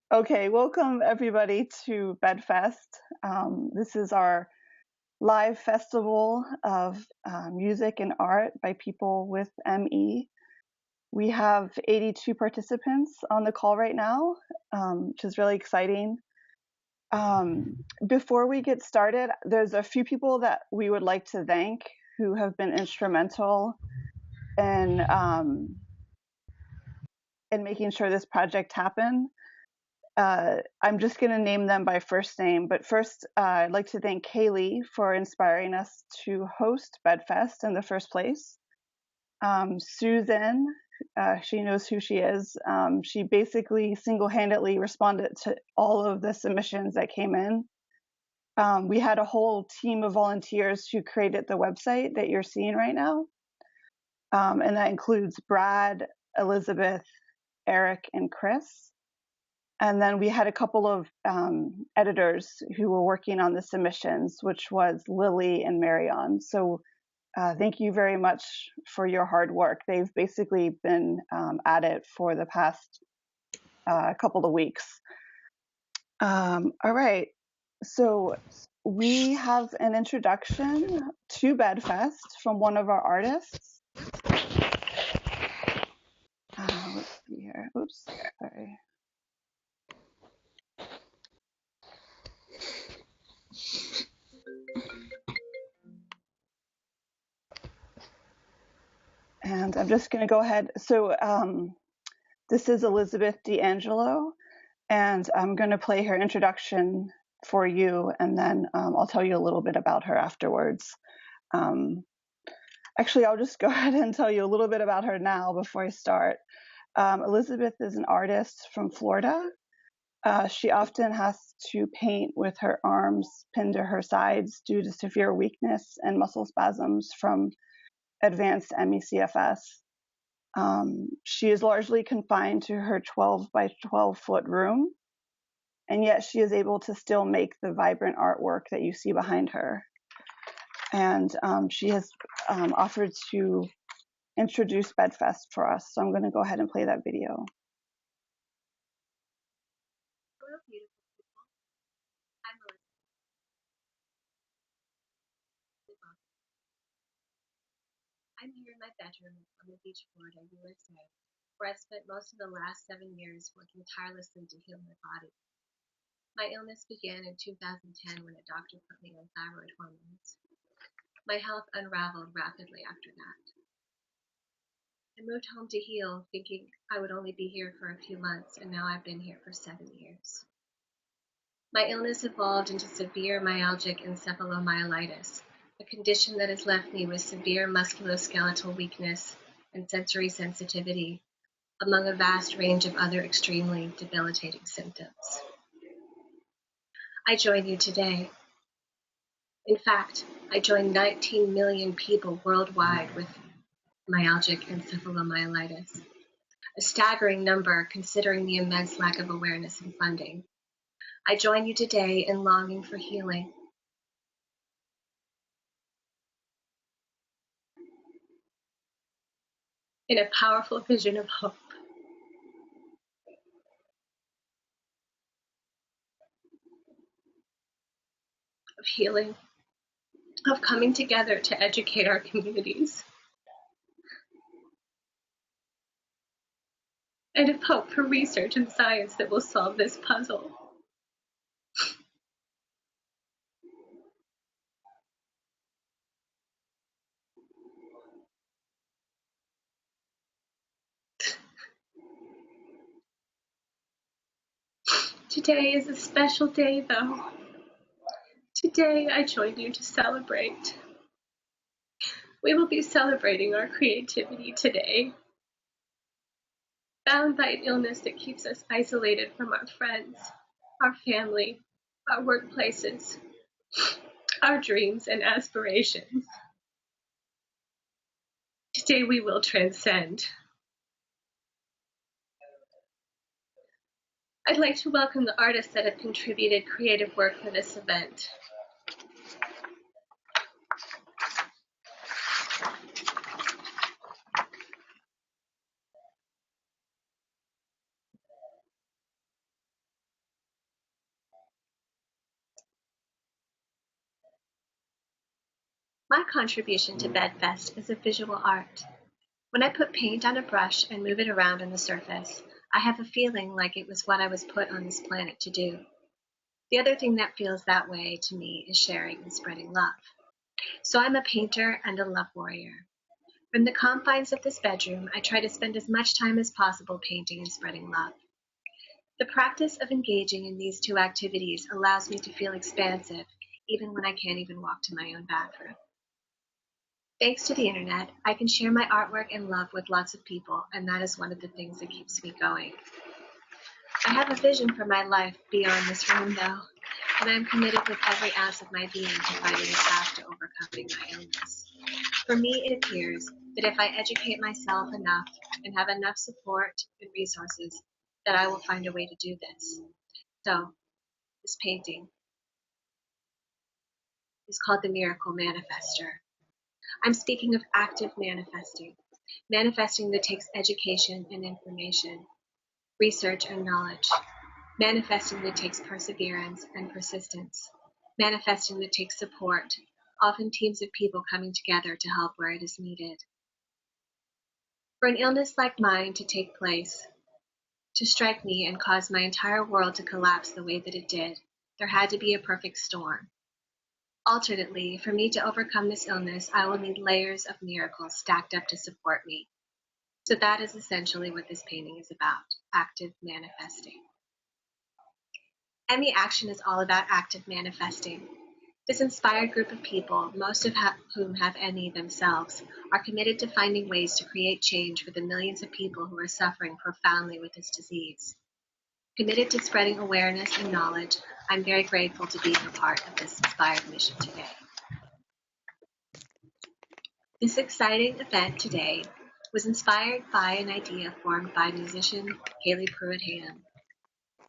Okay, welcome everybody to Bedfest. This is our live festival of music and art by people with ME. We have 82 participants on the call right now, which is really exciting. Before we get started, there's a few people that we would like to thank who have been instrumental in making sure this project happened. I'm just going to name them by first name, but first I'd like to thank Kaylee for inspiring us to host Bedfest in the first place. Susan, she knows who she is. She basically single-handedly responded to all of the submissions that came in. We had a whole team of volunteers who created the website that you're seeing right now. And that includes Brad, Elizabeth, Eric, and Chris. And then we had a couple of editors who were working on the submissions, which was Lily and Marion. So thank you very much for your hard work. They've basically been at it for the past couple of weeks. All right. So we have an introduction to Bedfest from one of our artists. Let's see here. Oops, sorry. And I'm just going to go ahead. So this is Elizabeth D'Angelo, and I'm going to play her introduction for you, and then I'll tell you a little bit about her afterwards. Actually, I'll just go ahead and tell you a little bit about her now before I start. Elizabeth is an artist from Florida. She often has to paint with her arms pinned to her sides due to severe weakness and muscle spasms from advanced ME/CFS. She is largely confined to her 12 by 12 foot room, and yet she is able to still make the vibrant artwork that you see behind her. And she has offered to introduce Bedfest for us. So I'm going to go ahead and play that video. Hello, beautiful people. I'm Elizabeth. I'm here in my bedroom in Palm Beach, Florida, USA, where I've spent most of the last 7 years working tirelessly to heal my body. My illness began in 2010 when a doctor put me on thyroid hormones. My health unraveled rapidly after that. I moved home to heal, thinking I would only be here for a few months, and now I've been here for 7 years. My illness evolved into severe myalgic encephalomyelitis, a condition that has left me with severe musculoskeletal weakness and sensory sensitivity, among a vast range of other extremely debilitating symptoms. I join you today. In fact, I join 19 million people worldwide with myalgic encephalomyelitis, a staggering number considering the immense lack of awareness and funding. I join you today in longing for healing. In a powerful vision of hope. Of healing, of coming together to educate our communities, and of hope for research and science that will solve this puzzle. Today is a special day, though. Today, I join you to celebrate. We will be celebrating our creativity today. Bound by an illness that keeps us isolated from our friends, our family, our workplaces, our dreams and aspirations. Today, we will transcend. I'd like to welcome the artists that have contributed creative work for this event. My contribution to BedFest is a visual art. When I put paint on a brush and move it around on the surface, I have a feeling like it was what I was put on this planet to do. The other thing that feels that way to me is sharing and spreading love. So I'm a painter and a love warrior. From the confines of this bedroom, I try to spend as much time as possible painting and spreading love. The practice of engaging in these two activities allows me to feel expansive, even when I can't even walk to my own bathroom. Thanks to the internet, I can share my artwork and love with lots of people, and that is one of the things that keeps me going. I have a vision for my life beyond this room, though, and I'm committed with every ounce of my being to finding a path to overcoming my illness. For me, it appears that if I educate myself enough and have enough support and resources, that I will find a way to do this. So, this painting is called the Miracle Manifester. I'm speaking of active manifesting, manifesting that takes education and information, research and knowledge, manifesting that takes perseverance and persistence, manifesting that takes support, often teams of people coming together to help where it is needed. For an illness like mine to take place, to strike me and cause my entire world to collapse the way that it did, there had to be a perfect storm. Alternately, for me to overcome this illness, I will need layers of miracles stacked up to support me. So that is essentially what this painting is about, active manifesting. Emmy Action is all about active manifesting. This inspired group of people, most of whom have Emmy themselves, are committed to finding ways to create change for the millions of people who are suffering profoundly with this disease. Committed to spreading awareness and knowledge, I'm very grateful to be a part of this inspired mission today. This exciting event today was inspired by an idea formed by musician Kaylee Pruitt-Ham.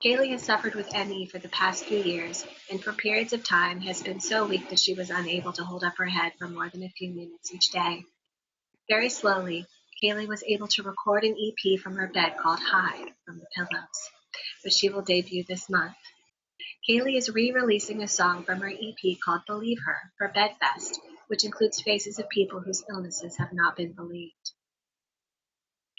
Kaylee has suffered with ME for the past few years, and for periods of time has been so weak that she was unable to hold up her head for more than a few minutes each day. Very slowly, Kaylee was able to record an EP from her bed called Hide from the Pillows, which she will debut this month. Kaylee is re-releasing a song from her EP called Believe Her for Bedfest, which includes faces of people whose illnesses have not been believed.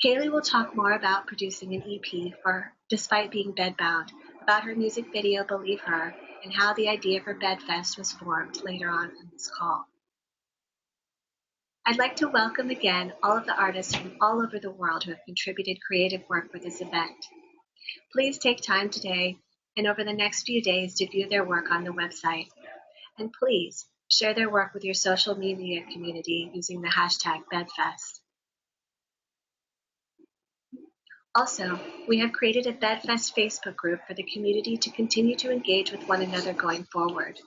Kaylee will talk more about producing an EP for Despite Being Bedbound, about her music video Believe Her, and how the idea for Bedfest was formed later on in this call. I'd like to welcome again all of the artists from all over the world who have contributed creative work for this event. Please take time today and over the next few days to view their work on the website. And please share their work with your social media community using the hashtag Bedfest. Also, we have created a Bedfest Facebook group for the community to continue to engage with one another going forward.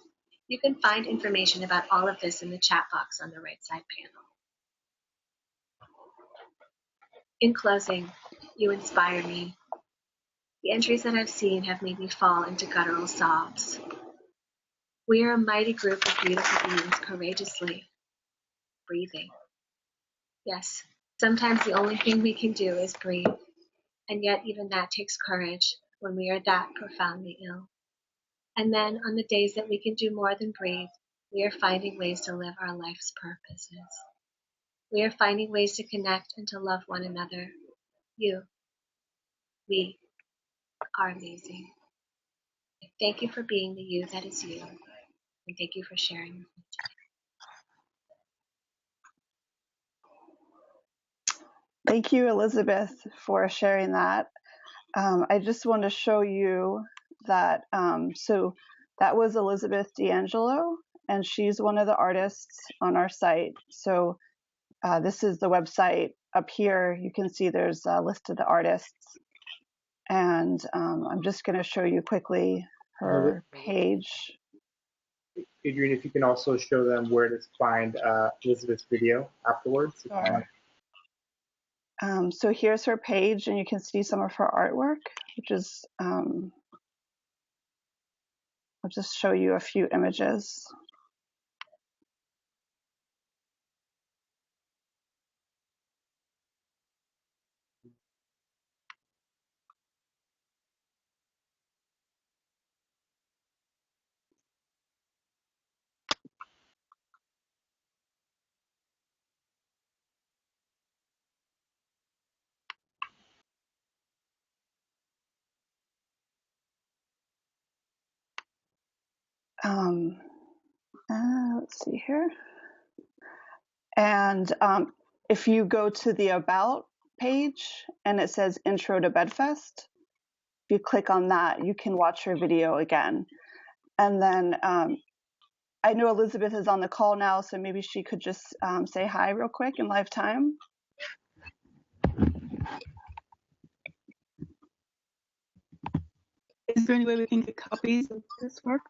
You can find information about all of this in the chat box on the right side panel. In closing, you inspire me. The entries that I've seen have made me fall into guttural sobs. We are a mighty group of beautiful beings courageously breathing. Yes, sometimes the only thing we can do is breathe, and yet even that takes courage when we are that profoundly ill. And then on the days that we can do more than breathe, we are finding ways to live our life's purposes. We are finding ways to connect and to love one another. You, we, are amazing. Thank you for being the you that is you, and thank you for sharing with me today. Thank you, Elizabeth, for sharing that. I just want to show you that. So that was Elizabeth D'Angelo, and she's one of the artists on our site. So this is the website up here. You can see there's a list of the artists. And I'm just going to show you quickly her page. Adrian, if you can also show them where to find Elizabeth's video afterwards. Sure. So here's her page, and you can see some of her artwork, which is, I'll just show you a few images. Let's see here. And if you go to the About page and it says Intro to Bedfest, if you click on that, you can watch her video again. And then I know Elizabeth is on the call now, so maybe she could just say hi real quick in live time. Is there any way we can get copies of this work?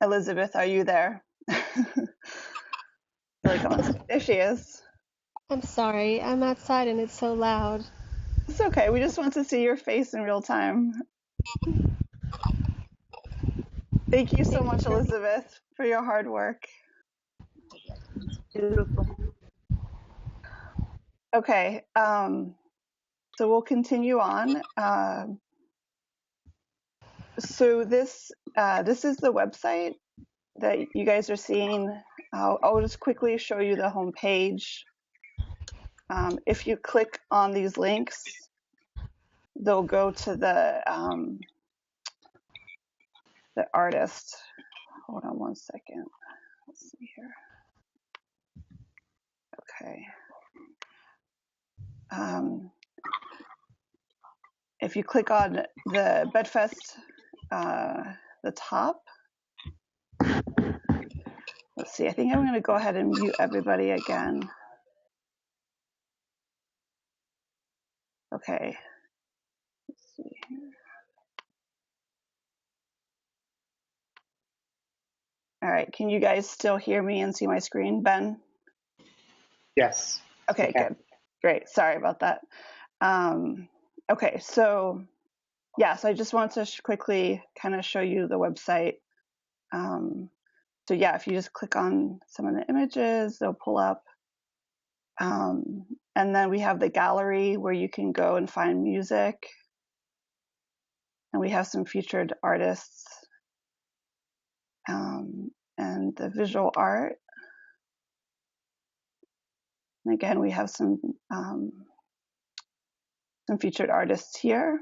Elizabeth, are you there? There she is. I'm sorry, I'm outside and it's so loud. It's okay. We just want to see your face in real time. Thank you so much, Elizabeth, for your hard work. Beautiful. Okay, so we'll continue on. So this is the website that you guys are seeing. I'll just quickly show you the home page. If you click on these links, they'll go to the artist. Hold on one second. Let's see here. Okay. If you click on the Bedfest, the top, let's see, I think I'm going to go ahead and mute everybody again. Okay. Let's see here. All right. Can you guys still hear me and see my screen, Ben? Yes. Okay, good. Great. Sorry about that. Okay, so yeah, so I just want to quickly kind of show you the website. So yeah, if you just click on some of the images, they'll pull up. And then we have the gallery where you can go and find music. And we have some featured artists and the visual art. And again, we have some featured artists here.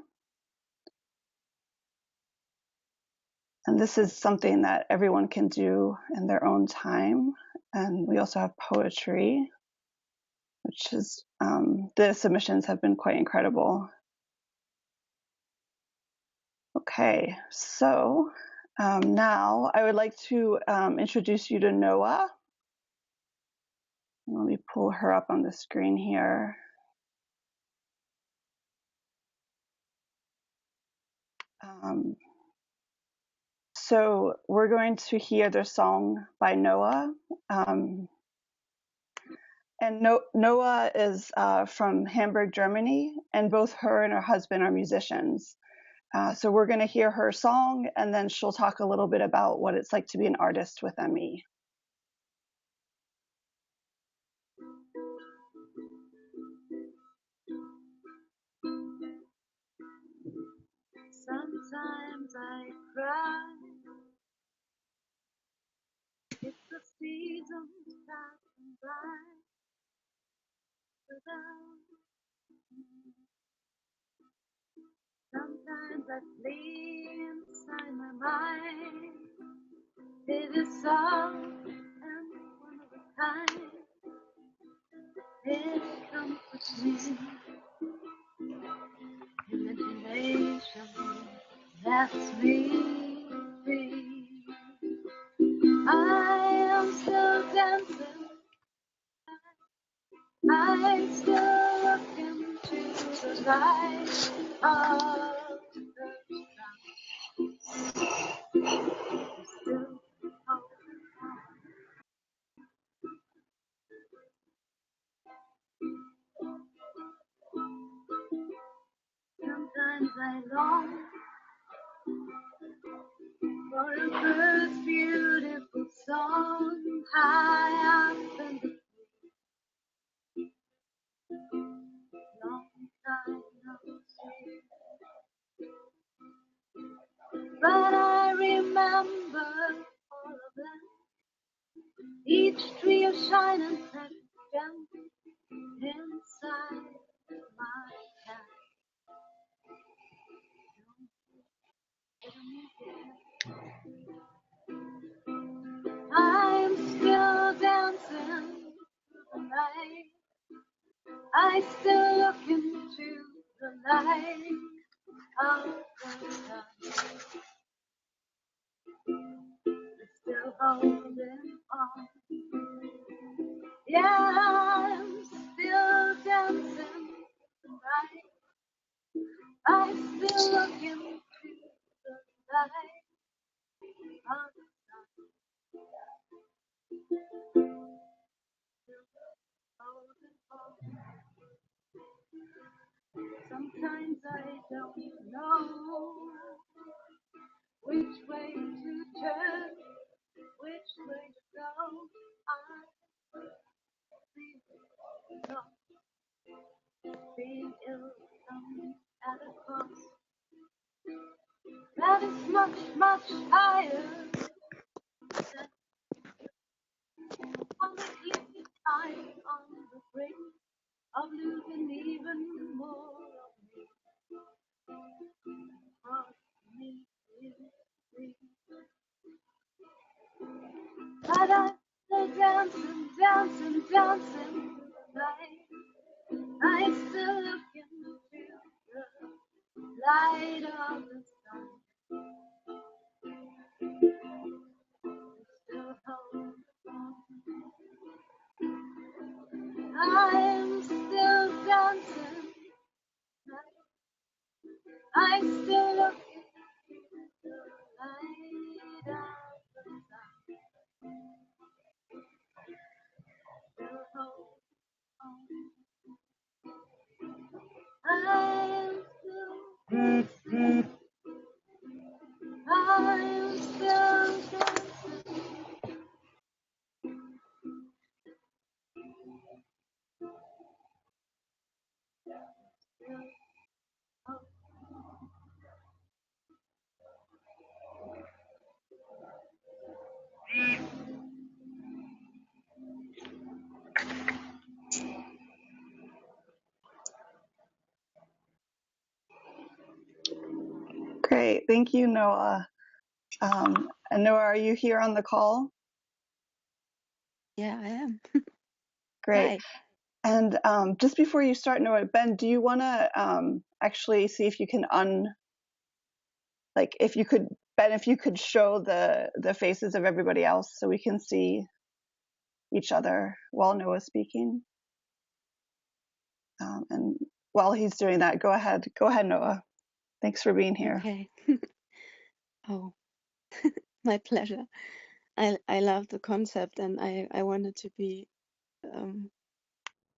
And this is something that everyone can do in their own time. And we also have poetry, which is, the submissions have been quite incredible. Okay, so now I would like to introduce you to Noah. Let me pull her up on the screen here. So we're going to hear the song by Noah. And Noah is from Hamburg, Germany, and both her and her husband are musicians. So we're going to hear her song, and then she'll talk a little bit about what it's like to be an artist with ME. Sometimes I cry. It's the seasons passing by without me. Sometimes I flee inside my mind. It is soft and one of a kind. It comforts me. Imagination lets me free. I am still dancing. I still look into the light of the sun. Still sometimes I long for a bird's beautiful song high up in the long time no see. But I remember all of them. Each tree of shining second inside my head. night. I still look into the light of the sun. Still holding on. Yeah, I'm still dancing tonight. I still look into the light of the sun. Holding on. Sometimes I don't know which way to turn, which way to go. I feel lost. Being ill comes at a cost that is much, much higher than honestly I'm on the brink of losing even more of me. Of me is free. But I'm still dancing, dancing, dancing tonight. I still look into the light of the sun. Still hold on. I'm still dancing. I still look into the light of the sun. Still hold on. I'm still dancing. I'm still dancing. Great, thank you, Noah. And Noah, are you here on the call? Yeah, I am. Great. Hi. And just before you start, Noah, Ben, do you want to actually see if you can if you could, Ben, if you could show the faces of everybody else so we can see each other while Noah's speaking? And while he's doing that, go ahead, Noah. Thanks for being here. Okay. Oh, my pleasure. I love the concept, and I wanted to be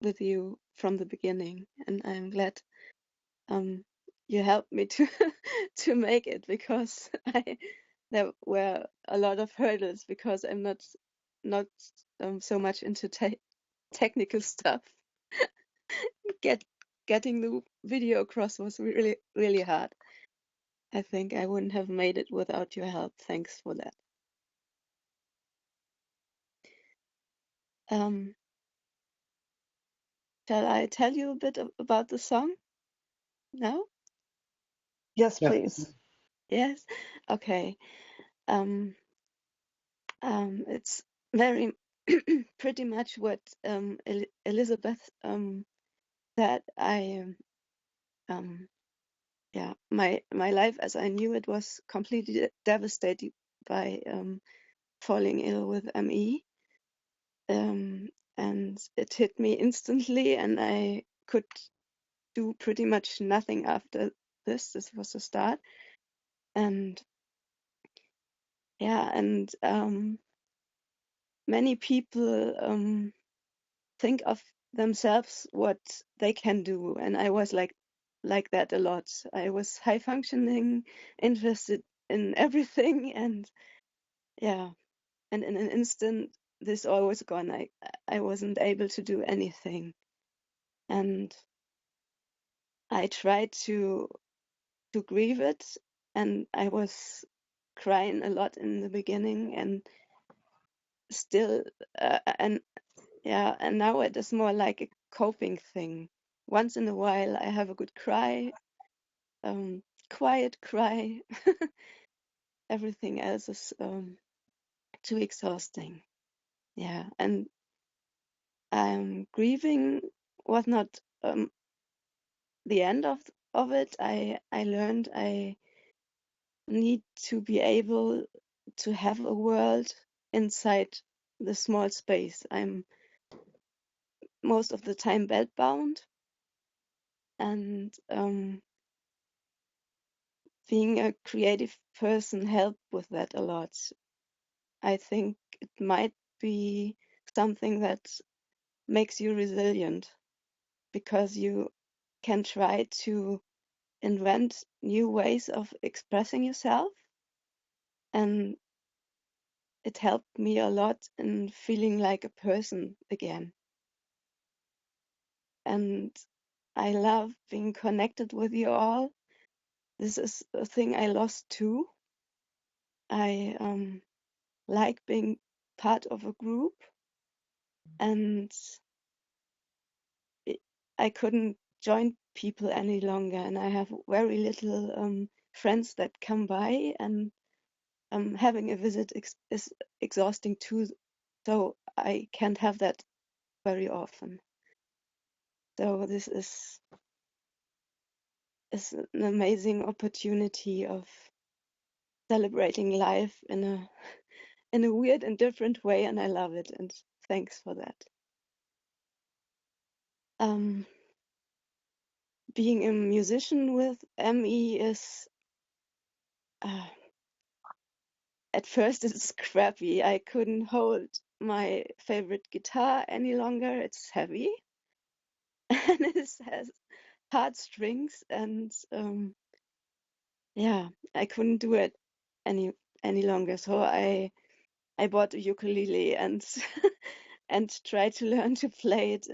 with you from the beginning, and I'm glad you helped me to to make it, because there were a lot of hurdles because I'm not so much into technical stuff. Getting the video across was really hard. I think I wouldn't have made it without your help. Thanks for that. Um, shall I tell you a bit about the song now? Yes, Yeah. please. Yes. Okay. Um, it's very pretty much what Elizabeth said. Yeah, my life as I knew it was completely devastated by falling ill with ME. And it hit me instantly, and I could do pretty much nothing after this. This was the start. And yeah, and many people think of themselves what they can do, and I was like that a lot. I was high functioning, interested in everything, and yeah, and in an instant this all was gone. I wasn't able to do anything, and I tried to grieve it, and I was crying a lot in the beginning, and still and yeah, and now it is more like a coping thing. Once in a while I have a good cry, quiet cry. Everything else is too exhausting. Yeah, and Grieving was not the end of it. I learned I need to be able to have a world inside the small space. I'm most of the time bedbound, and being a creative person helped with that a lot. I think it might be something that makes you resilient, because you can try to invent new ways of expressing yourself, and it helped me a lot in feeling like a person again. And I love being connected with you all. This is a thing I lost too. I like being part of a group, and I couldn't join people any longer, and I have very little friends that come by, and having a visit is exhausting too, so I can't have that very often. So this is an amazing opportunity of celebrating life in a weird and different way, and I love it, and thanks for that. Being a musician with ME is at first it's crappy. I couldn't hold my favorite guitar any longer. It's heavy and it has hard strings, and yeah, I couldn't do it any longer. So I bought a ukulele and and tried to learn to play it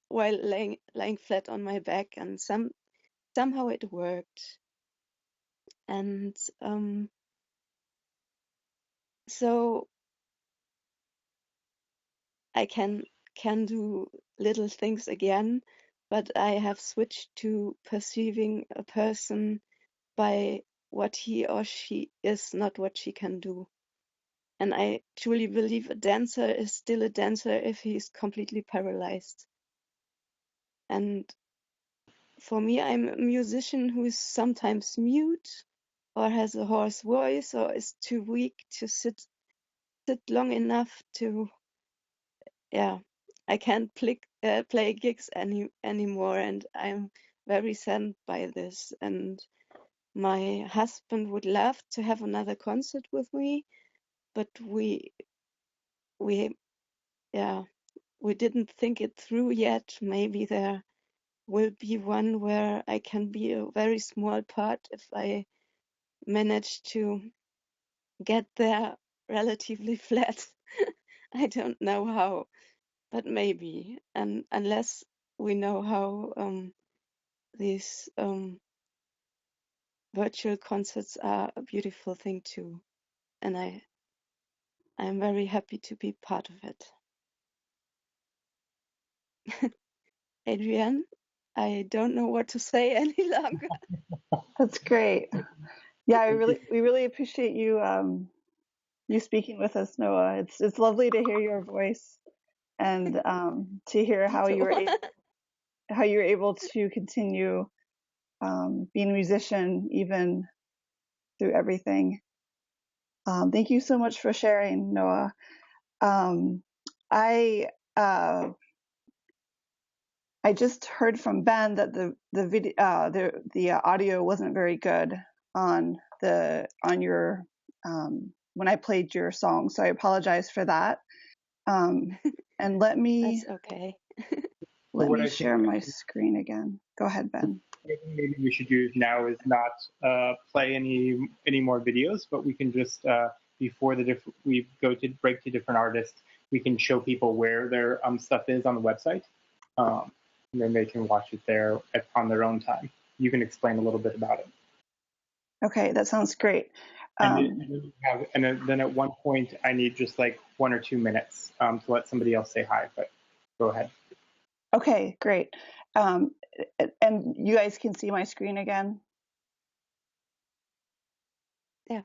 while lying flat on my back, and somehow it worked. And so I can do little things again, but I have switched to perceiving a person by what he or she is, not what she can do. And I truly believe a dancer is still a dancer if he's completely paralyzed. And for me, I'm a musician who is sometimes mute or has a hoarse voice or is too weak to sit long enough to, yeah, I can't play gigs anymore, and I'm very saddened by this. And my husband would love to have another concert with me, but we yeah, we didn't think it through yet. Maybe there will be one where I can be a very small part if I manage to get there relatively flat. I don't know how, but maybe. And unless we know how these virtual concerts are a beautiful thing too, and I'm very happy to be part of it. Adrienne, I don't know what to say any longer. That's great. Yeah, Thank you. we really appreciate you you speaking with us, Noah. It's lovely to hear your voice and to hear Me too. how you were able to continue being a musician even through everything. Thank you so much for sharing, Noah. I I just heard from Ben that the video the audio wasn't very good on your when I played your song, so I apologize for that. And That's okay. So let what me I think share my screen again. Go ahead, Ben. maybe we should do now is not play any more videos, but we can just before we go to break to different artists, we can show people where their stuff is on the website, and then they can watch it there on their own time. You can explain a little bit about it. Okay, that sounds great. Then at one point, I need just like 1 or 2 minutes to let somebody else say hi. But go ahead. Okay, great. And you guys can see my screen again? Yeah.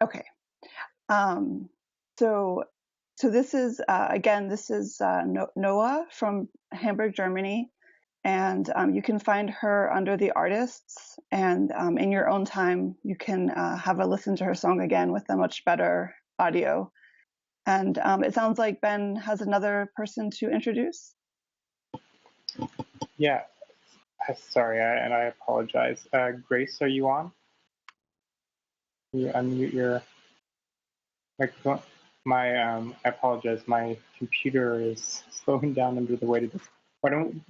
Okay. So So this is, again, this is Noah from Hamburg, Germany. And you can find her under the artists. And in your own time, you can have a listen to her song again with a much better audio. And it sounds like Ben has another person to introduce. Yeah, sorry, and I apologize. Grace, are you on? Can you unmute your microphone? I apologize. My computer is slowing down under the weight of this. Why don't,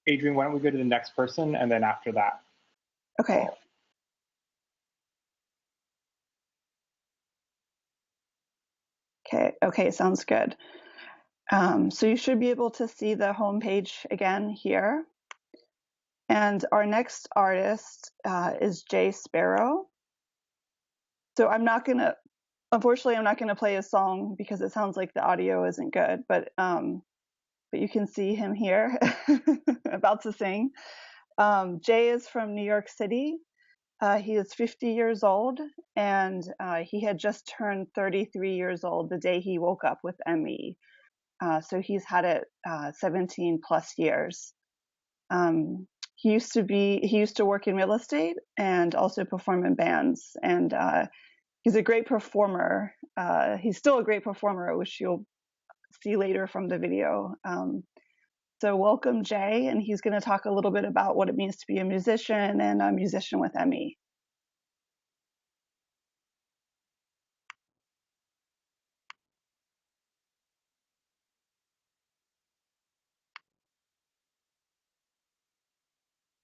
Adrian, why don't we go to the next person, and then after that. Okay. Okay, sounds good. So you should be able to see the homepage again here. And our next artist is Jay Sparrow. So unfortunately, I'm not gonna play a song because it sounds like the audio isn't good, but you can see him here about to sing. Jay is from New York City. He is 50 years old, and he had just turned 33 years old the day he woke up with ME. So he's had it 17 plus years. He used to work in real estate and also perform in bands. And he's a great performer. He's still a great performer, which you'll see later from the video. So welcome, Jay, and he's going to talk a little bit about what it means to be a musician and a musician with ME.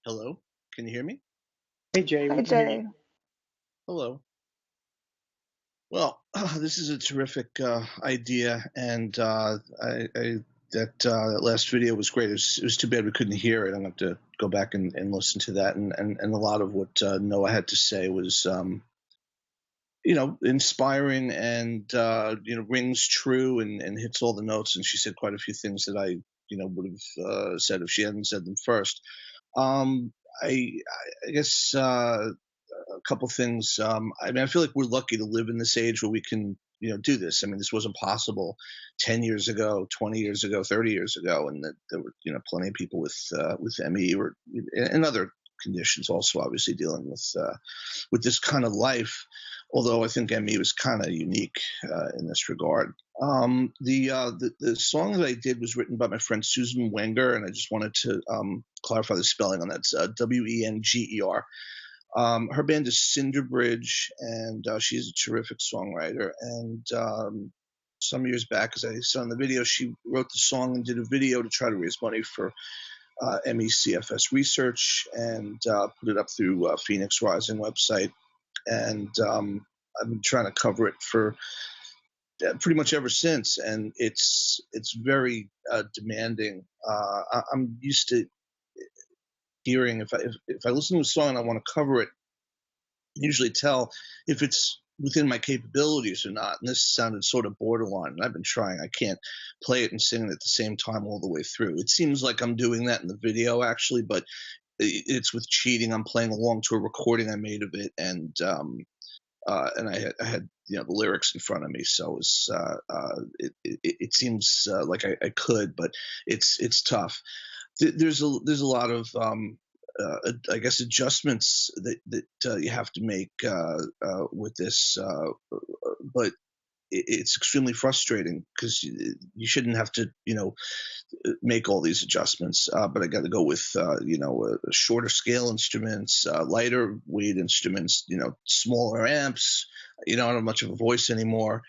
Hello, can you hear me? Hey, Jay, Hi, we can hear Jay. you. Hello. Well, this is a terrific idea, and that last video was great. It was too bad we couldn't hear it. I'm going to have to go back and listen to that. And a lot of what Noah had to say was, inspiring and rings true and hits all the notes. And she said quite a few things that I would have said if she hadn't said them first. Um, I guess. A couple things. I mean, I feel like we're lucky to live in this age where we can, do this. I mean, this wasn't possible 10 years ago, 20 years ago, 30 years ago, and that there were, plenty of people with ME or and other conditions also obviously dealing with this kind of life. Although I think ME was kind of unique in this regard. The song that I did was written by my friend Susan Wenger, and I just wanted to clarify the spelling on that. It's Wenger. Her band is Cinderbridge, and she's a terrific songwriter. And some years back, as I saw in the video, she wrote the song and did a video to try to raise money for MECFS research and put it up through Phoenix Rising website. And I've been trying to cover it for pretty much ever since, and it's very demanding. I'm used to hearing if I listen to a song and I want to cover it, usually tell if it's within my capabilities or not. And this sounded sort of borderline, and I've been trying. I can't play it and sing it at the same time all the way through. It seems like I'm doing that in the video, actually, but it's with cheating. I'm playing along to a recording I made of it, and I had the lyrics in front of me, so it seems like I could, but it's tough. There's a lot of I guess adjustments that you have to make with this, but it's extremely frustrating because you shouldn't have to make all these adjustments, but I got to go with shorter scale instruments, lighter weight instruments, smaller amps. I don't have much of a voice anymore,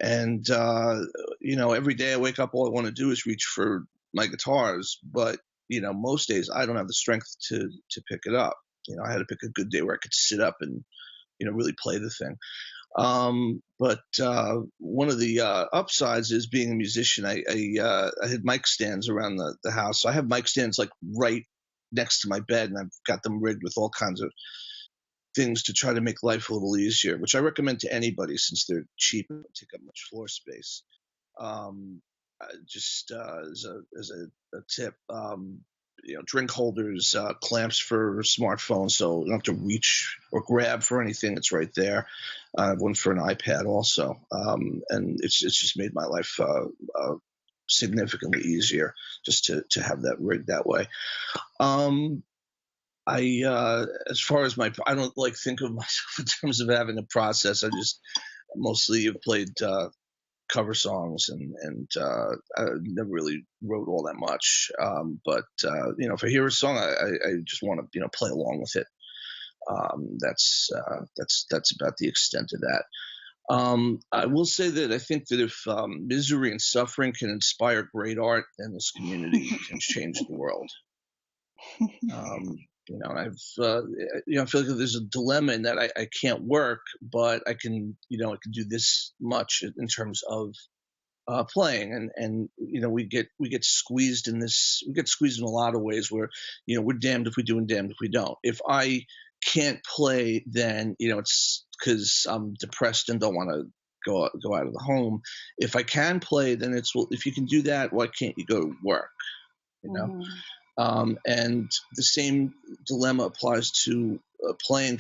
and every day I wake up, all I want to do is reach for my guitars, but most days I don't have the strength to pick it up. I had to pick a good day where I could sit up and really play the thing. But one of the upsides is being a musician. I had mic stands around the house. So I have mic stands like right next to my bed, and I've got them rigged with all kinds of things to try to make life a little easier, which I recommend to anybody since they're cheap and don't take up much floor space. Just as a tip, drink holders, clamps for smartphones, so you don't have to reach or grab for anything. It's right there. I have one for an iPad also, and it's just made my life significantly easier just to have that rigged that way. As far as I don't like think of myself in terms of having a process. I just mostly have played cover songs and I never really wrote all that much. But if I hear a song, I just want to play along with it. That's about the extent of that. I will say that I think that if misery and suffering can inspire great art, then this community can change the world. I've I feel like there's a dilemma in that I can't work, but I can I can do this much in terms of playing, and we get squeezed in this. We get squeezed in a lot of ways where we're damned if we do and damned if we don't. If I can't play, then it's because I'm depressed and don't want to go out of the home. If I can play, then it's, well, if you can do that, why can't you go to work? And the same dilemma applies to playing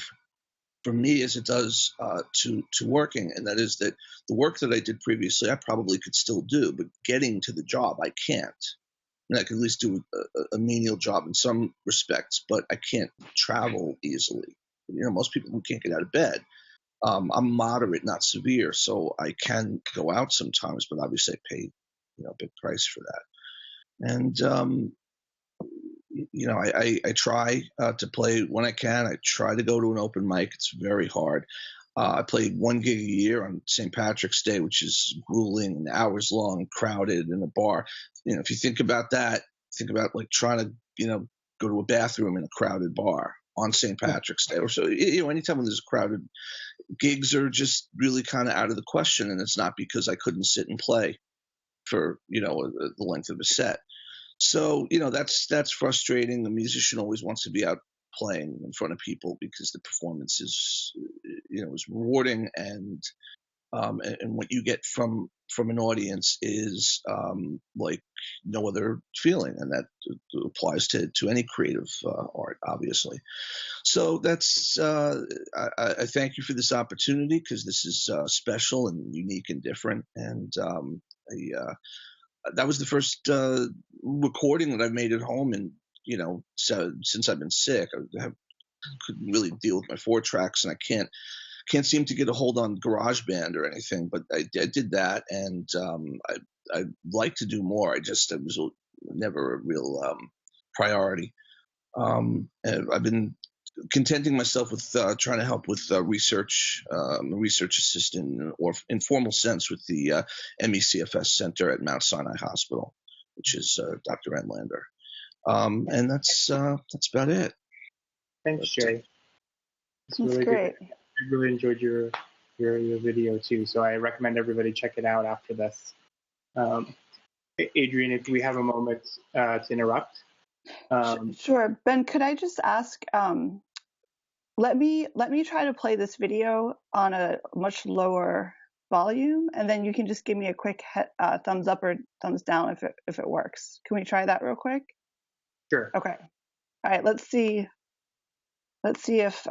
for me as it does to working, and that is that the work that I did previously I probably could still do, but getting to the job I can't. And I could at least do a menial job in some respects, but I can't travel easily. Most people who can't get out of bed. I'm moderate, not severe, so I can go out sometimes, but obviously I pay a big price for that. And I try to play when I can. I try to go to an open mic. It's very hard. I played one gig a year on St. Patrick's Day, which is grueling and hours long, crowded in a bar. If you think about that, think about like trying to, go to a bathroom in a crowded bar on St. Patrick's Day. Or so, anytime when there's crowded, gigs are just really kind of out of the question. And it's not because I couldn't sit and play for, the length of a set. So, that's frustrating. The musician always wants to be out playing in front of people because the performance is, is rewarding, and what you get from an audience is like no other feeling, and that applies to any creative art, obviously. So that's I thank you for this opportunity, because this is special and unique and different, and that was the first recording that I've made at home, and so since I've been sick, couldn't really deal with my 4-tracks, and I can't seem to get a hold on GarageBand or anything. But I did that, and I'd like to do more. It was never a real priority. And I've been contenting myself with trying to help with research. I'm a research assistant, or informal sense, with the MECFS Center at Mount Sinai Hospital, which is Dr. Enlander. And that's about it. Thanks, Jay. It's That's really great. good. I really enjoyed your video too, so I recommend everybody check it out after this. Adrian, if we have a moment to interrupt. Sure. Ben, could I just ask, let me try to play this video on a much lower volume, and then you can just give me a quick thumbs up or thumbs down if it works. Can we try that real quick? Sure. Okay. All right, let's see if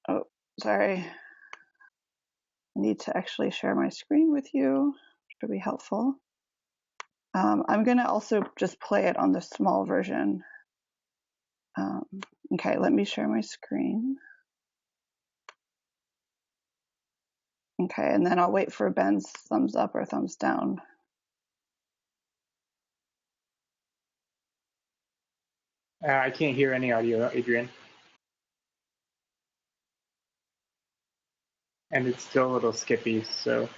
oh, sorry. I need to actually share my screen with you, which would be helpful. I'm going to also just play it on the small version. Okay, let me share my screen. Okay, and then I'll wait for Ben's thumbs up or thumbs down. I can't hear any audio, Adrian. And it's still a little skippy, so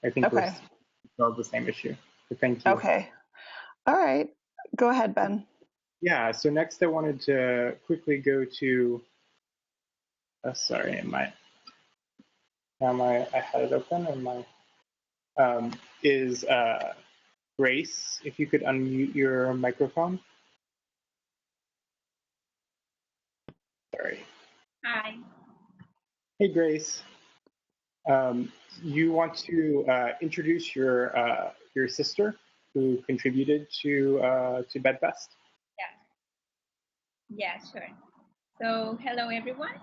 I think we're still the same issue. But thank you. Okay. All right. Go ahead, Ben. Yeah, so next I wanted to quickly go to, sorry, I had it open, and is Grace, if you could unmute your microphone. Sorry. Hi. Hey, Grace. You want to introduce your sister who contributed to Bedfest? Yeah, sure. So, hello everyone.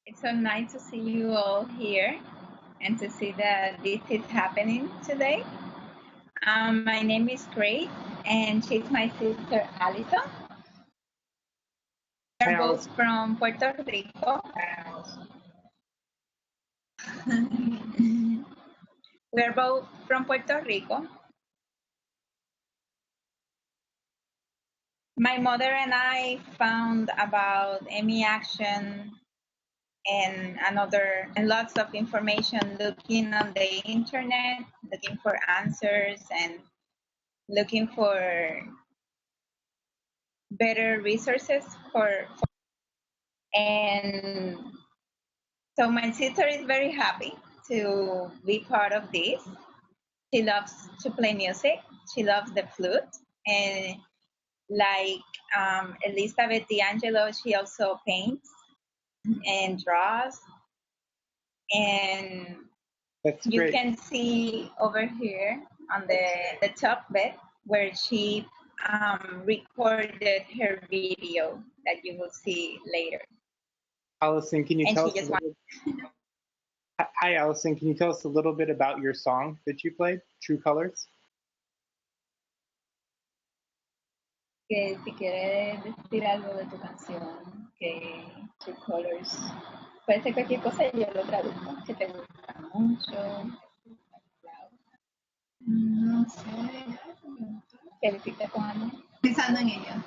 It's so nice to see you all here and to see that this is happening today. My name is Grace, and she's my sister Alison. Hi, We're both Alice. from Puerto Rico. We're both from Puerto Rico. My mother and I found about Emmy Action and lots of information looking on the internet, looking for answers and looking for better resources and so my sister is very happy to be part of this. She loves to play music. She loves the flute, and like Elizabeth D'Angelo, she also paints and draws. And That's you great. can see over here on the top bed where she recorded her video that you will see later. Allison, can you And tell she us a just little? Hi, Allison. Can you tell us a little bit about your song that you played, True Colors? que si quieres decir algo de tu canción, que True Colors, puede ser cualquier cosa y yo lo traduzco, que te gusta mucho. No sé. ¿Qué decirte con algo? Pensando en ello.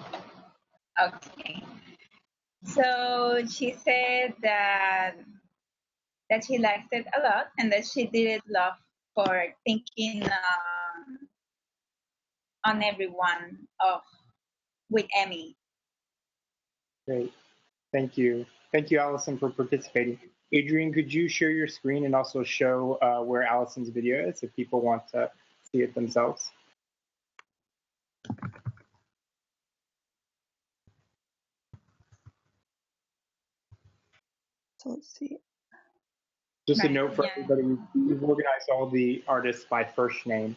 Okay. So she said that she liked it a lot and that she did love for thinking on everyone of with Emmy. Great. Thank you. Thank you, Allison, for participating. Adrian, could you share your screen and also show where Allison's video is if people want to see it themselves? So let's see. Just a Right, note for yeah. everybody, we've organized all the artists by first name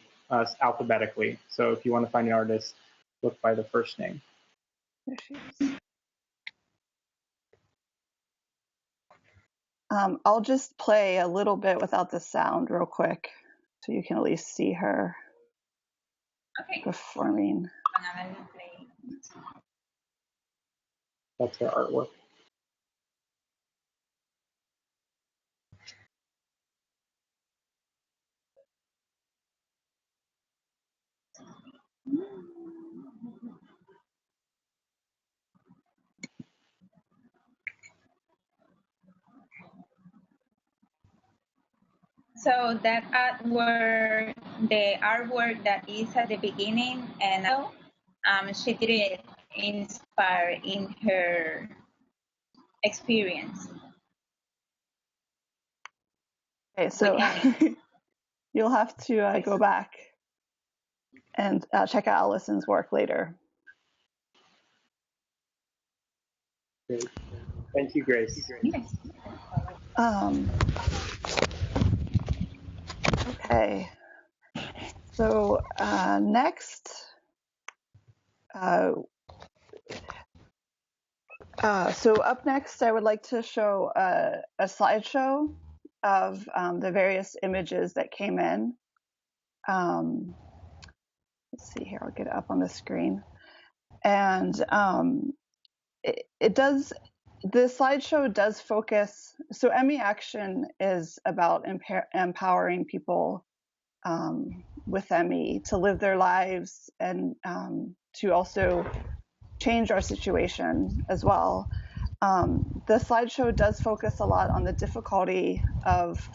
alphabetically. So if you want to find an artist, look by the first name. There she is. I'll just play a little bit without the sound real quick so you can at least see her Okay. performing. That's her artwork. So that the artwork that is at the beginning, and she did it inspire in her experience. Okay, so you'll have to go back and check out Allison's work later. Great. Thank you, Grace. Yes. Okay. So next, so up next, I would like to show a slideshow of the various images that came in. Let's see here, I'll get it up on the screen. And the slideshow does focus, so Emmy Action is about empowering people with Emmy to live their lives and to also change our situation as well. The slideshow does focus a lot on the difficulty of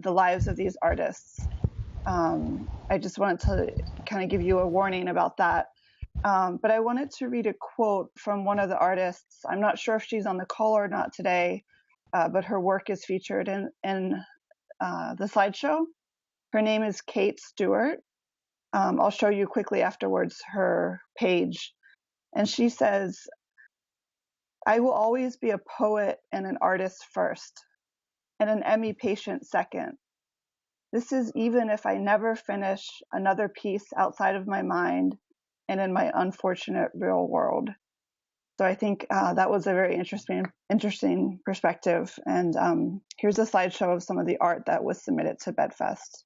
the lives of these artists. I just wanted to kind of give you a warning about that. But I wanted to read a quote from one of the artists. I'm not sure if she's on the call or not today, but her work is featured in the slideshow. Her name is Kate Stewart. I'll show you quickly afterwards her page. And she says, "I will always be a poet and an artist first. and an ME patient second. This is even if I never finish another piece outside of my mind and in my unfortunate real world. So I think that was a very interesting perspective. And here's a slideshow of some of the art that was submitted to BedFest.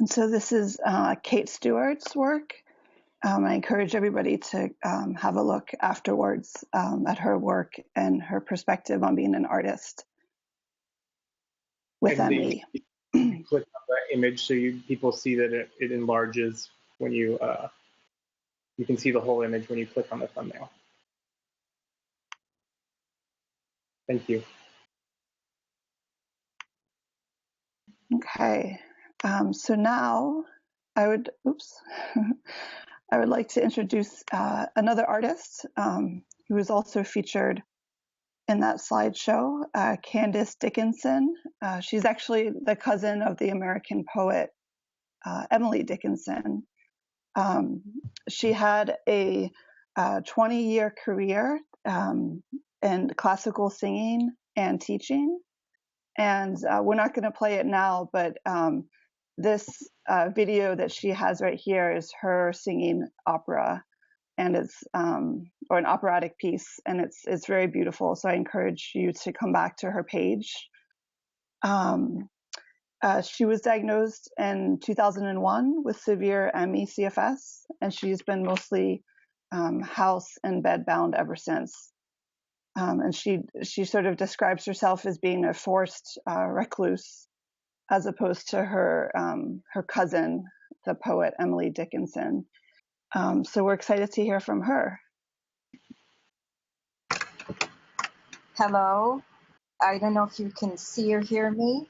And so this is Kate Stewart's work. I encourage everybody to have a look afterwards at her work and her perspective on being an artist with And ME. you click on the image so people see that it enlarges when you can see the whole image when you click on the thumbnail. Thank you. Okay, so now I would like to introduce another artist who is also featured in that slideshow, Candace Dickinson. She's actually the cousin of the American poet Emily Dickinson. She had a 20-year career in classical singing and teaching. And we're not going to play it now, but this video that she has right here is her singing opera, and it's or an operatic piece, and it's very beautiful. So I encourage you to come back to her page. She was diagnosed in 2001 with severe ME/CFS, and she's been mostly house and bed bound ever since. And she sort of describes herself as being a forced recluse, as opposed to her cousin, the poet Emily Dickinson. So we're excited to hear from her. Hello. I don't know if you can see or hear me.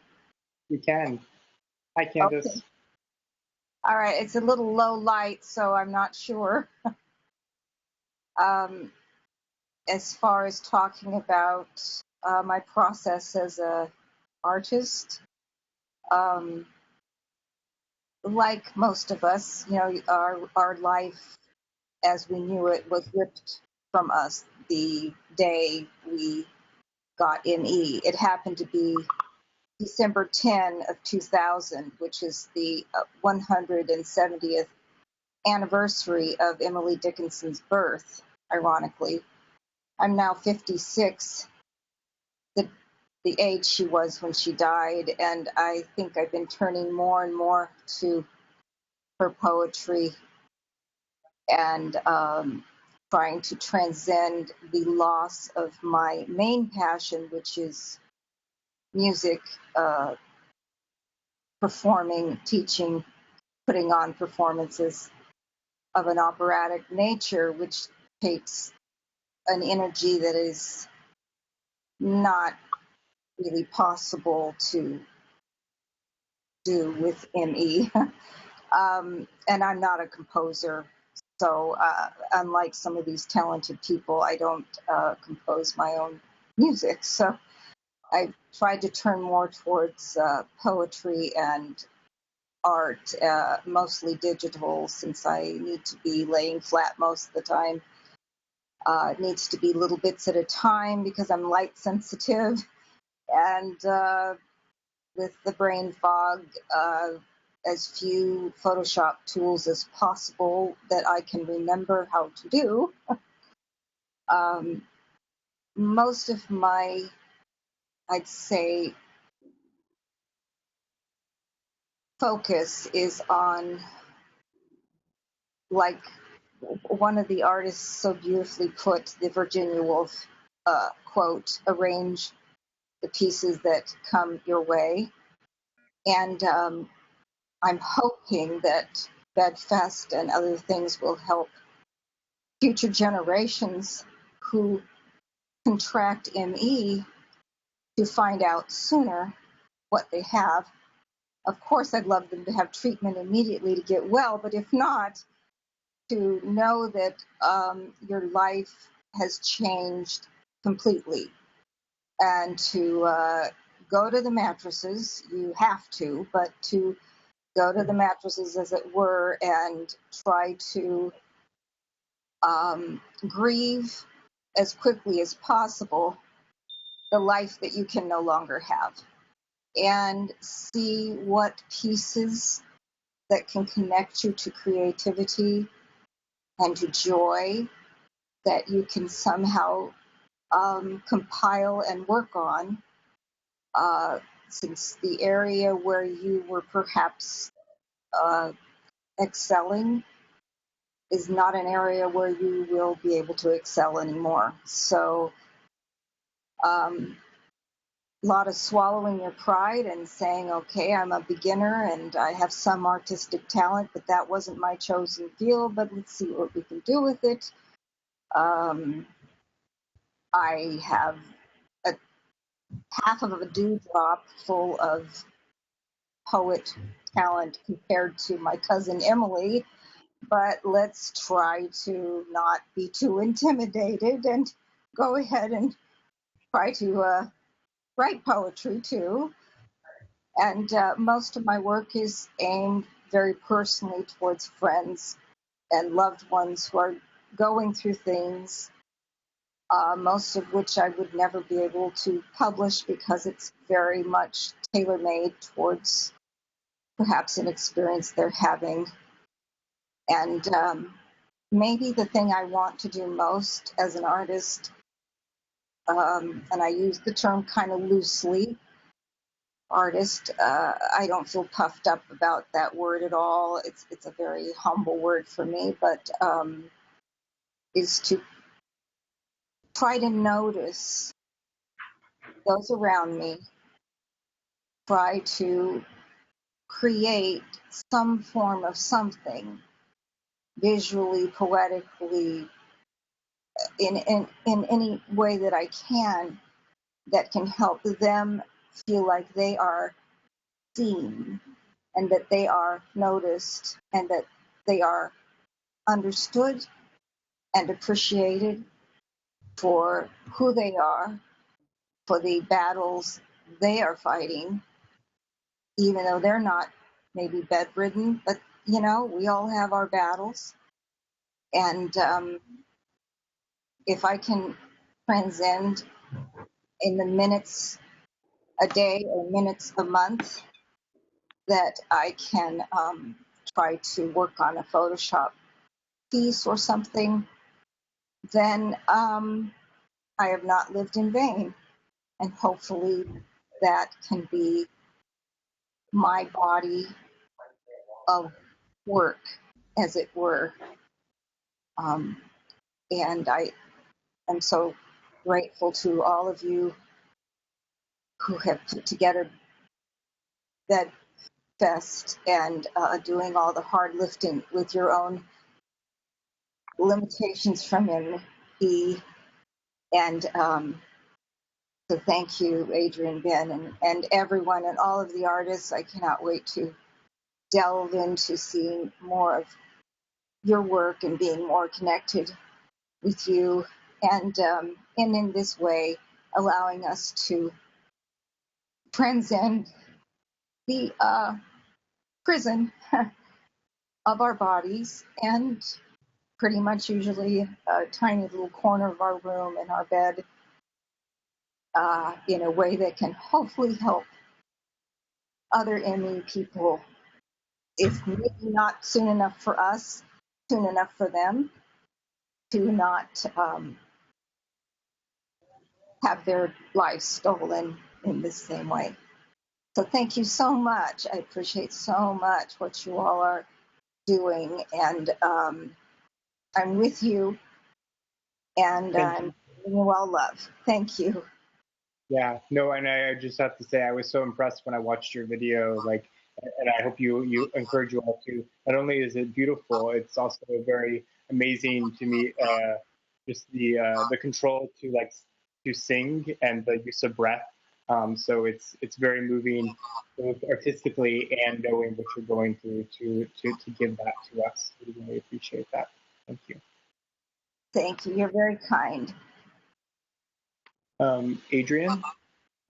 You can. Hi, Candace. Okay. All right. It's a little low light, so I'm not sure. As far as talking about my process as a artist, like most of us, you know, our life as we knew it was ripped from us the day we got ME. It happened to be December 10 of 2000, which is the 170th anniversary of Emily Dickinson's birth, ironically. I'm now 56, the age she was when she died, and I think I've been turning more and more to her poetry and trying to transcend the loss of my main passion, which is music, performing, teaching, putting on performances of an operatic nature, which takes an energy that is not really possible to do with ME. And I'm not a composer. So unlike some of these talented people, I don't compose my own music. So I tried to turn more towards poetry and art, mostly digital, since I need to be laying flat most of the time. It needs to be little bits at a time because I'm light sensitive. And with the brain fog, as few Photoshop tools as possible that I can remember how to do. Most of my, I'd say, focus is on, like one of the artists so beautifully put, the Virginia Woolf quote, arrange the pieces that come your way. And I'm hoping that Bedfest and other things will help future generations who contract ME to find out sooner what they have. Of course, I'd love them to have treatment immediately to get well, but if not, to know that your life has changed completely, and to go to the mattresses, you have to, but to go to the mattresses, as it were, and try to grieve as quickly as possible the life that you can no longer have, and see what pieces that can connect you to creativity and to joy that you can somehow compile and work on, since the area where you were perhaps excelling is not an area where you will be able to excel anymore. So a lot of swallowing your pride and saying, okay, I'm a beginner and I have some artistic talent, but that wasn't my chosen field, but let's see what we can do with it. I have a half of a dewdrop full of poet talent compared to my cousin Emily, but let's try to not be too intimidated and go ahead and try to write poetry too. And most of my work is aimed very personally towards friends and loved ones who are going through things, most of which I would never be able to publish because it's very much tailor-made towards perhaps an experience they're having. And maybe the thing I want to do most as an artist, and I use the term kind of loosely, artist. I don't feel puffed up about that word at all. It's a very humble word for me, but is to try to notice those around me, try to create some form of something visually, poetically, in any way that I can, that can help them feel like they are seen and that they are noticed and that they are understood and appreciated for who they are, for the battles they are fighting, even though they're not maybe bedridden, but you know, we all have our battles. And if I can transcend in the minutes a day or minutes a month that I can try to work on a Photoshop piece or something, then I have not lived in vain. And hopefully that can be my body of work, as it were. And I am so grateful to all of you who have put together that fest and doing all the hard lifting with your own limitations from ME. And so thank you, Adrian, Ben, and everyone and all of the artists. I cannot wait to delve into seeing more of your work and being more connected with you, and in this way allowing us to transcend the prison of our bodies and pretty much usually a tiny little corner of our room and our bed, in a way that can hopefully help other ME people, if maybe not soon enough for us, soon enough for them, to not have their lives stolen in the same way. So thank you so much. I appreciate so much what you all are doing, and I'm with you, and Thank I'm giving you all love. Thank you. Yeah, no, and I just have to say I was so impressed when I watched your video, like, and I hope you encourage you all to. Not only is it beautiful, it's also very amazing to me. Just the control to to sing and the use of breath. So it's very moving, both artistically and knowing what you're going through to give that to us. We really appreciate that. Thank you. Thank you. You're very kind. Adrian.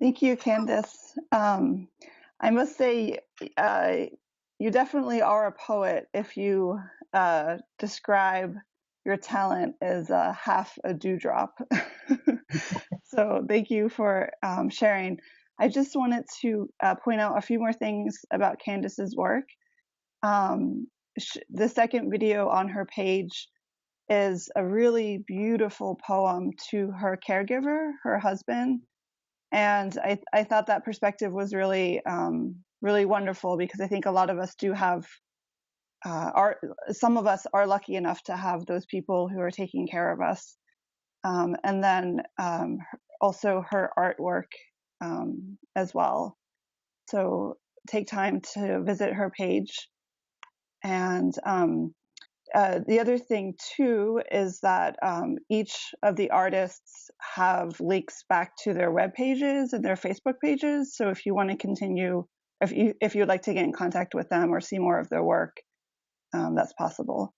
Thank you, Candace. I must say, you definitely are a poet if you describe your talent as half a dewdrop. So thank you for sharing. I just wanted to point out a few more things about Candace's work. The second video on her page is a really beautiful poem to her caregiver, her husband. And I thought that perspective was really, really wonderful, because I think a lot of us do have, some of us are lucky enough to have those people who are taking care of us. And then also her artwork as well. So take time to visit her page. And the other thing too is that each of the artists have links back to their web pages and their Facebook pages. So if you want to continue, if you'd like to get in contact with them or see more of their work, that's possible.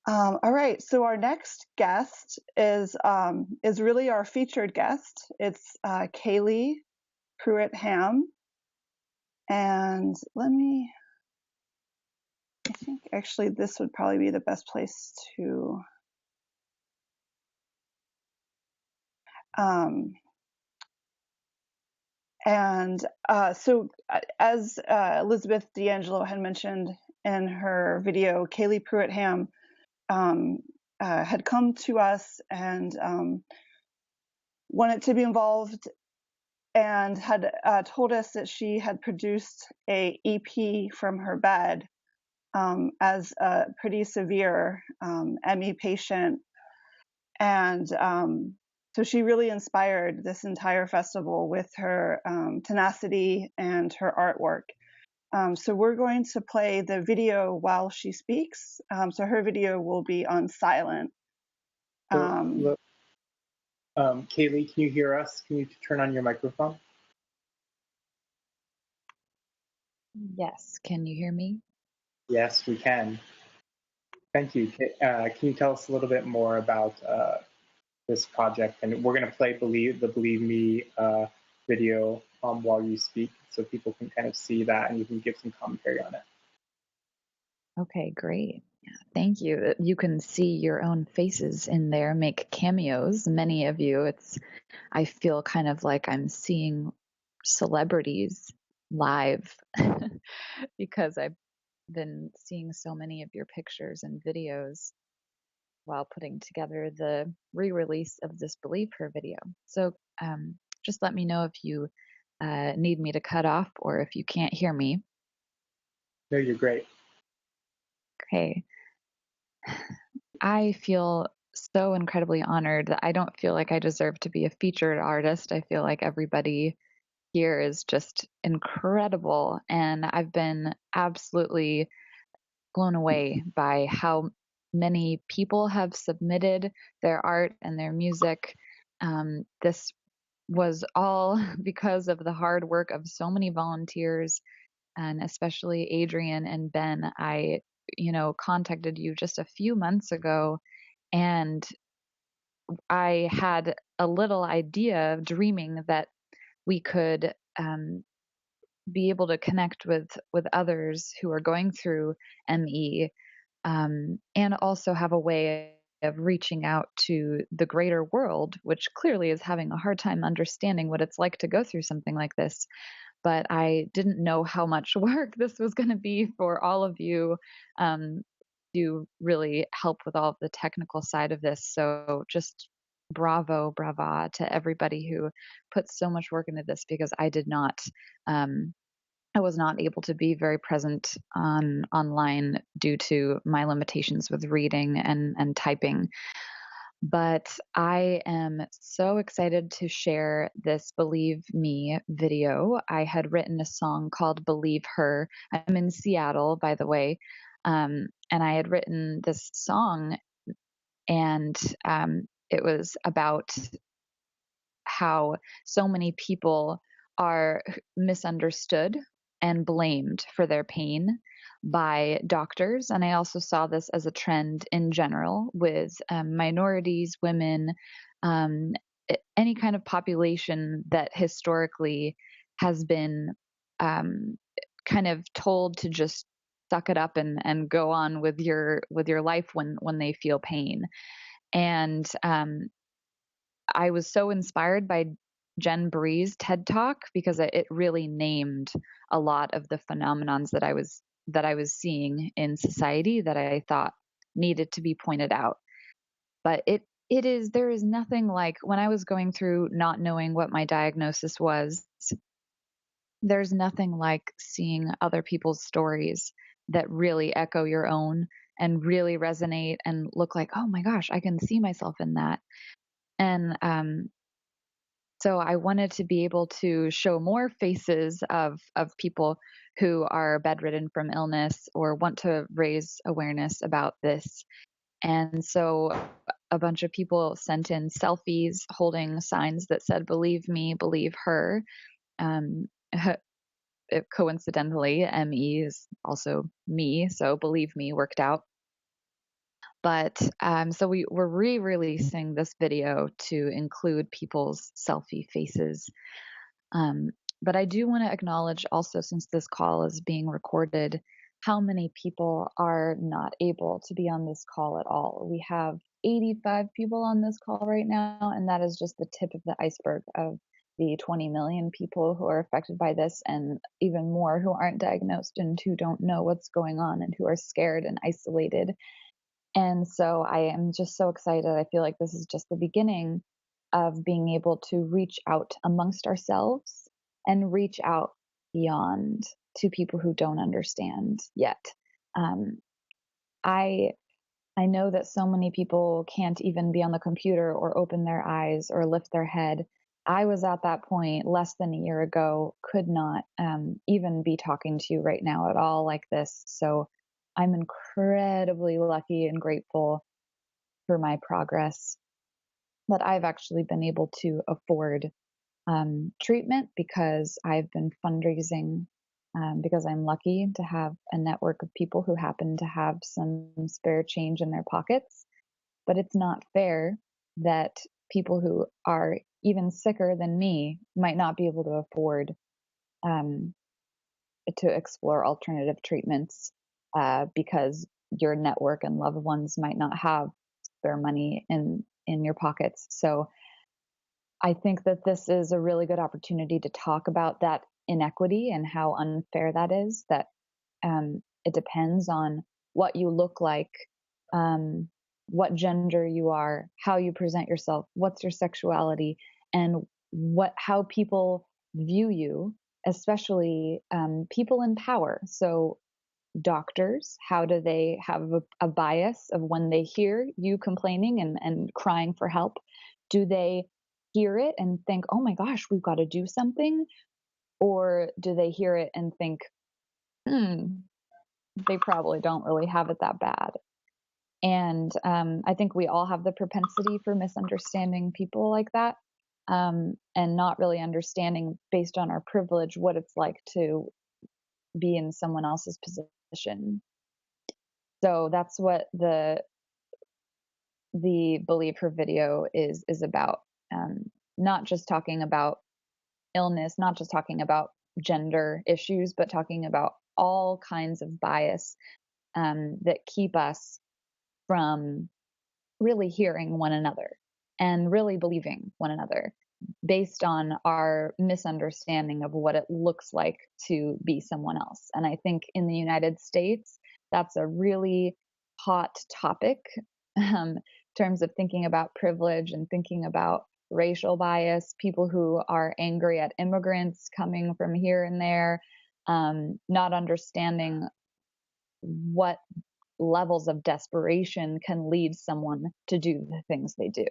All right, so our next guest is really our featured guest. It's Kaylee Pruitt-Ham, and I think actually this would probably be the best place to. So as Elizabeth D'Angelo had mentioned in her video, Kaylee Pruitt-Ham had come to us and wanted to be involved, and had told us that she had produced a EP from her bed as a pretty severe ME patient. And so she really inspired this entire festival with her tenacity and her artwork. So we're going to play the video while she speaks. So her video will be on silent. Kaylee, can you hear us? Can you turn on your microphone? Yes, can you hear me? Yes, we can. Thank you. Can you tell us a little bit more about this project? And we're going to play the Believe Me video while you speak, so people can kind of see that and you can give some commentary on it. Okay, great. Thank you. You can see your own faces in there, make cameos, many of you. I feel kind of like I'm seeing celebrities live because I been seeing so many of your pictures and videos while putting together the re-release of this Believe Her video. So just let me know if you need me to cut off or if you can't hear me. No, you're great. Okay. I feel so incredibly honored that I don't feel like I deserve to be a featured artist. I feel like everybody here is just incredible. And I've been absolutely blown away by how many people have submitted their art and their music. This was all because of the hard work of so many volunteers, and especially Adrian and Ben. I, contacted you just a few months ago, and I had a little idea of dreaming that we could be able to connect with others who are going through ME, and also have a way of reaching out to the greater world, which clearly is having a hard time understanding what it's like to go through something like this. But I didn't know how much work this was going to be for all of you, to really help with all of the technical side of this. So just brava to everybody who put so much work into this, because I was not able to be very present online due to my limitations with reading and typing. But I am so excited to share this Believe Me video. I had written a song called Believe Her. I'm in Seattle, by the way. And I had written this song, and it was about how so many people are misunderstood and blamed for their pain by doctors. And I also saw this as a trend in general with minorities, women, um, any kind of population that historically has been um, kind of told to just suck it up and go on with your life when they feel pain. And I was so inspired by Jen Bree's TED Talk, because it really named a lot of the phenomenons that I was seeing in society that I thought needed to be pointed out. But there is nothing like when I was going through not knowing what my diagnosis was. There's nothing like seeing other people's stories that really echo your own and really resonate and look like, oh my gosh, I can see myself in that. And so I wanted to be able to show more faces of people who are bedridden from illness or want to raise awareness about this. And so a bunch of people sent in selfies holding signs that said, "Believe me, believe her." Um, Coincidentally, ME is also me, so believe me worked out. But so we're re-releasing this video to include people's selfie faces. But I do want to acknowledge also, since this call is being recorded, how many people are not able to be on this call at all. We have 85 people on this call right now, and that is just the tip of the iceberg of the 20 million people who are affected by this, and even more who aren't diagnosed and who don't know what's going on and who are scared and isolated. And so I am just so excited. I feel like this is just the beginning of being able to reach out amongst ourselves and reach out beyond to people who don't understand yet. Um, I I know that so many people can't even be on the computer or open their eyes or lift their head. I was at that point less than a year ago, could not even be talking to you right now at all like this. So I'm incredibly lucky and grateful for my progress, that I've actually been able to afford treatment because I've been fundraising, because I'm lucky to have a network of people who happen to have some spare change in their pockets. But it's not fair that people who are even sicker than me might not be able to afford um, to explore alternative treatments, because your network and loved ones might not have spare money in your pockets. So I think that this is a really good opportunity to talk about that inequity and how unfair that is, that It depends on what you look like, what gender you are, how you present yourself, what's your sexuality, and how people view you, especially people in power. So doctors, how do they have a bias of when they hear you complaining and crying for help? Do they hear it and think, oh my gosh, we've got to do something? Or do they hear it and think, they probably don't really have it that bad? And I think we all have the propensity for misunderstanding people like that, and not really understanding based on our privilege what it's like to be in someone else's position. So that's what the Believe Her video is about. Not just talking about illness, not just talking about gender issues, but talking about all kinds of bias that keep us from really hearing one another and really believing one another based on our misunderstanding of what it looks like to be someone else. And I think in the United States, that's a really hot topic in terms of thinking about privilege and thinking about racial bias, people who are angry at immigrants coming from here and there, not understanding what levels of desperation can lead someone to do the things they do.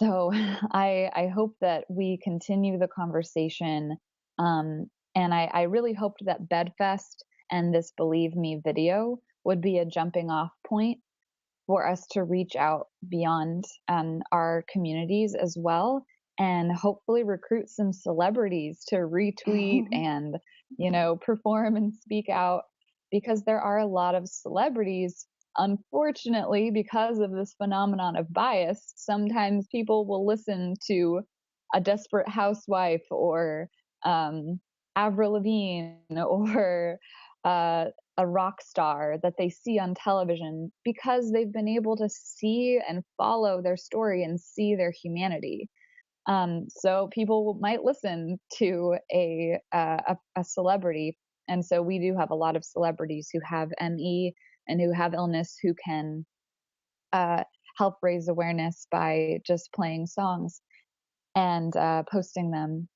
So I hope that we continue the conversation. And I really hoped that BedFest and this Believe Me video would be a jumping off point for us to reach out beyond our communities as well, and hopefully recruit some celebrities to retweet and, perform and speak out, because there are a lot of celebrities. Unfortunately, because of this phenomenon of bias, sometimes people will listen to a Desperate Housewife or Avril Lavigne or a rock star that they see on television because they've been able to see and follow their story and see their humanity. So people might listen to a celebrity, and so we do have a lot of celebrities who have ME and who have illness who can help raise awareness by just playing songs and posting them,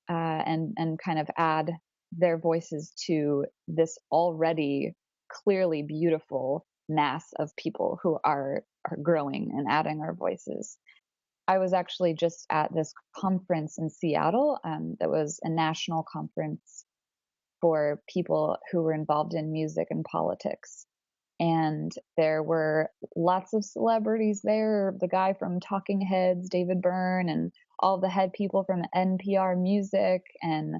and kind of add their voices to this already clearly beautiful mass of people who are growing and adding our voices. I was actually just at this conference in Seattle that was a national conference for people who were involved in music and politics. And there were lots of celebrities there. The guy from Talking Heads, David Byrne, and all the head people from NPR Music and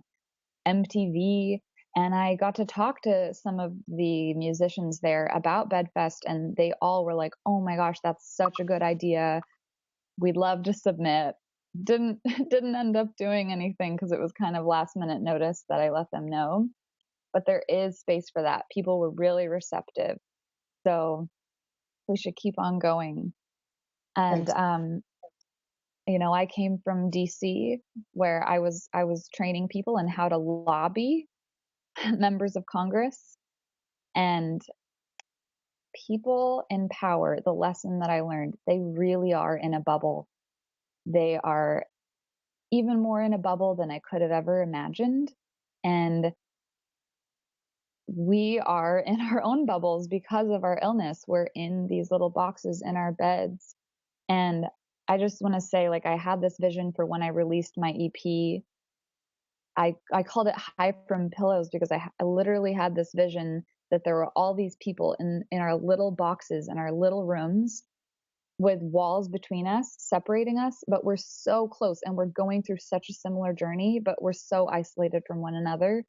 MTV. And I got to talk to some of the musicians there about BedFest, and they all were like, oh my gosh, that's such a good idea. We'd love to submit. Didn't end up doing anything because it was kind of last minute notice that I let them know. But there is space for that. People were really receptive. So we should keep on going. And I came from DC, where I was training people in how to lobby members of Congress. And people in power, the lesson that I learned, they really are in a bubble. They are even more in a bubble than I could have ever imagined. And we are in our own bubbles because of our illness. We're in these little boxes in our beds. And I just want to say, like, I had this vision for when I released my EP. I called it High from Pillows because I literally had this vision that there were all these people in our little boxes, in our little rooms, with walls between us, separating us, but we're so close and we're going through such a similar journey, but we're so isolated from one another.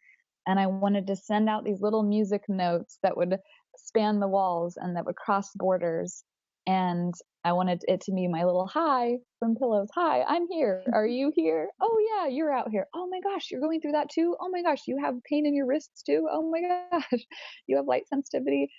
And I wanted to send out these little music notes that would span the walls and that would cross borders. And I wanted it to be my little hi from Pillows. Hi, I'm here. Are you here? Oh yeah, you're out here. Oh my gosh, you're going through that too? Oh my gosh, you have pain in your wrists too? Oh my gosh, you have light sensitivity.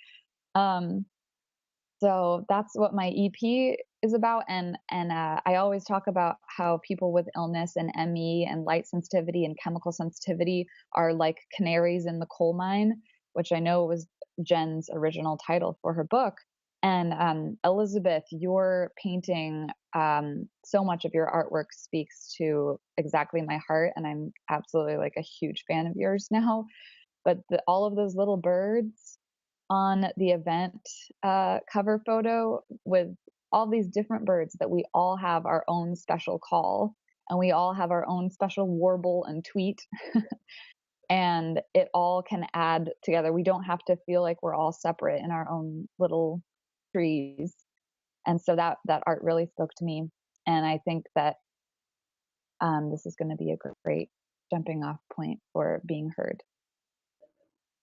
So that's what my EP is about. And I always talk about how people with illness and ME and light sensitivity and chemical sensitivity are like canaries in the coal mine. which I know was Jen's original title for her book. And Elizabeth, your painting, so much of your artwork speaks to exactly my heart, and I'm absolutely like a huge fan of yours now. But all of those little birds on the event cover photo with all these different birds that we all have our own special call and we all have our own special warble and tweet and it all can add together. We don't have to feel like we're all separate in our own little trees. And so that art really spoke to me. And I think that this is going to be a great jumping off point for being heard.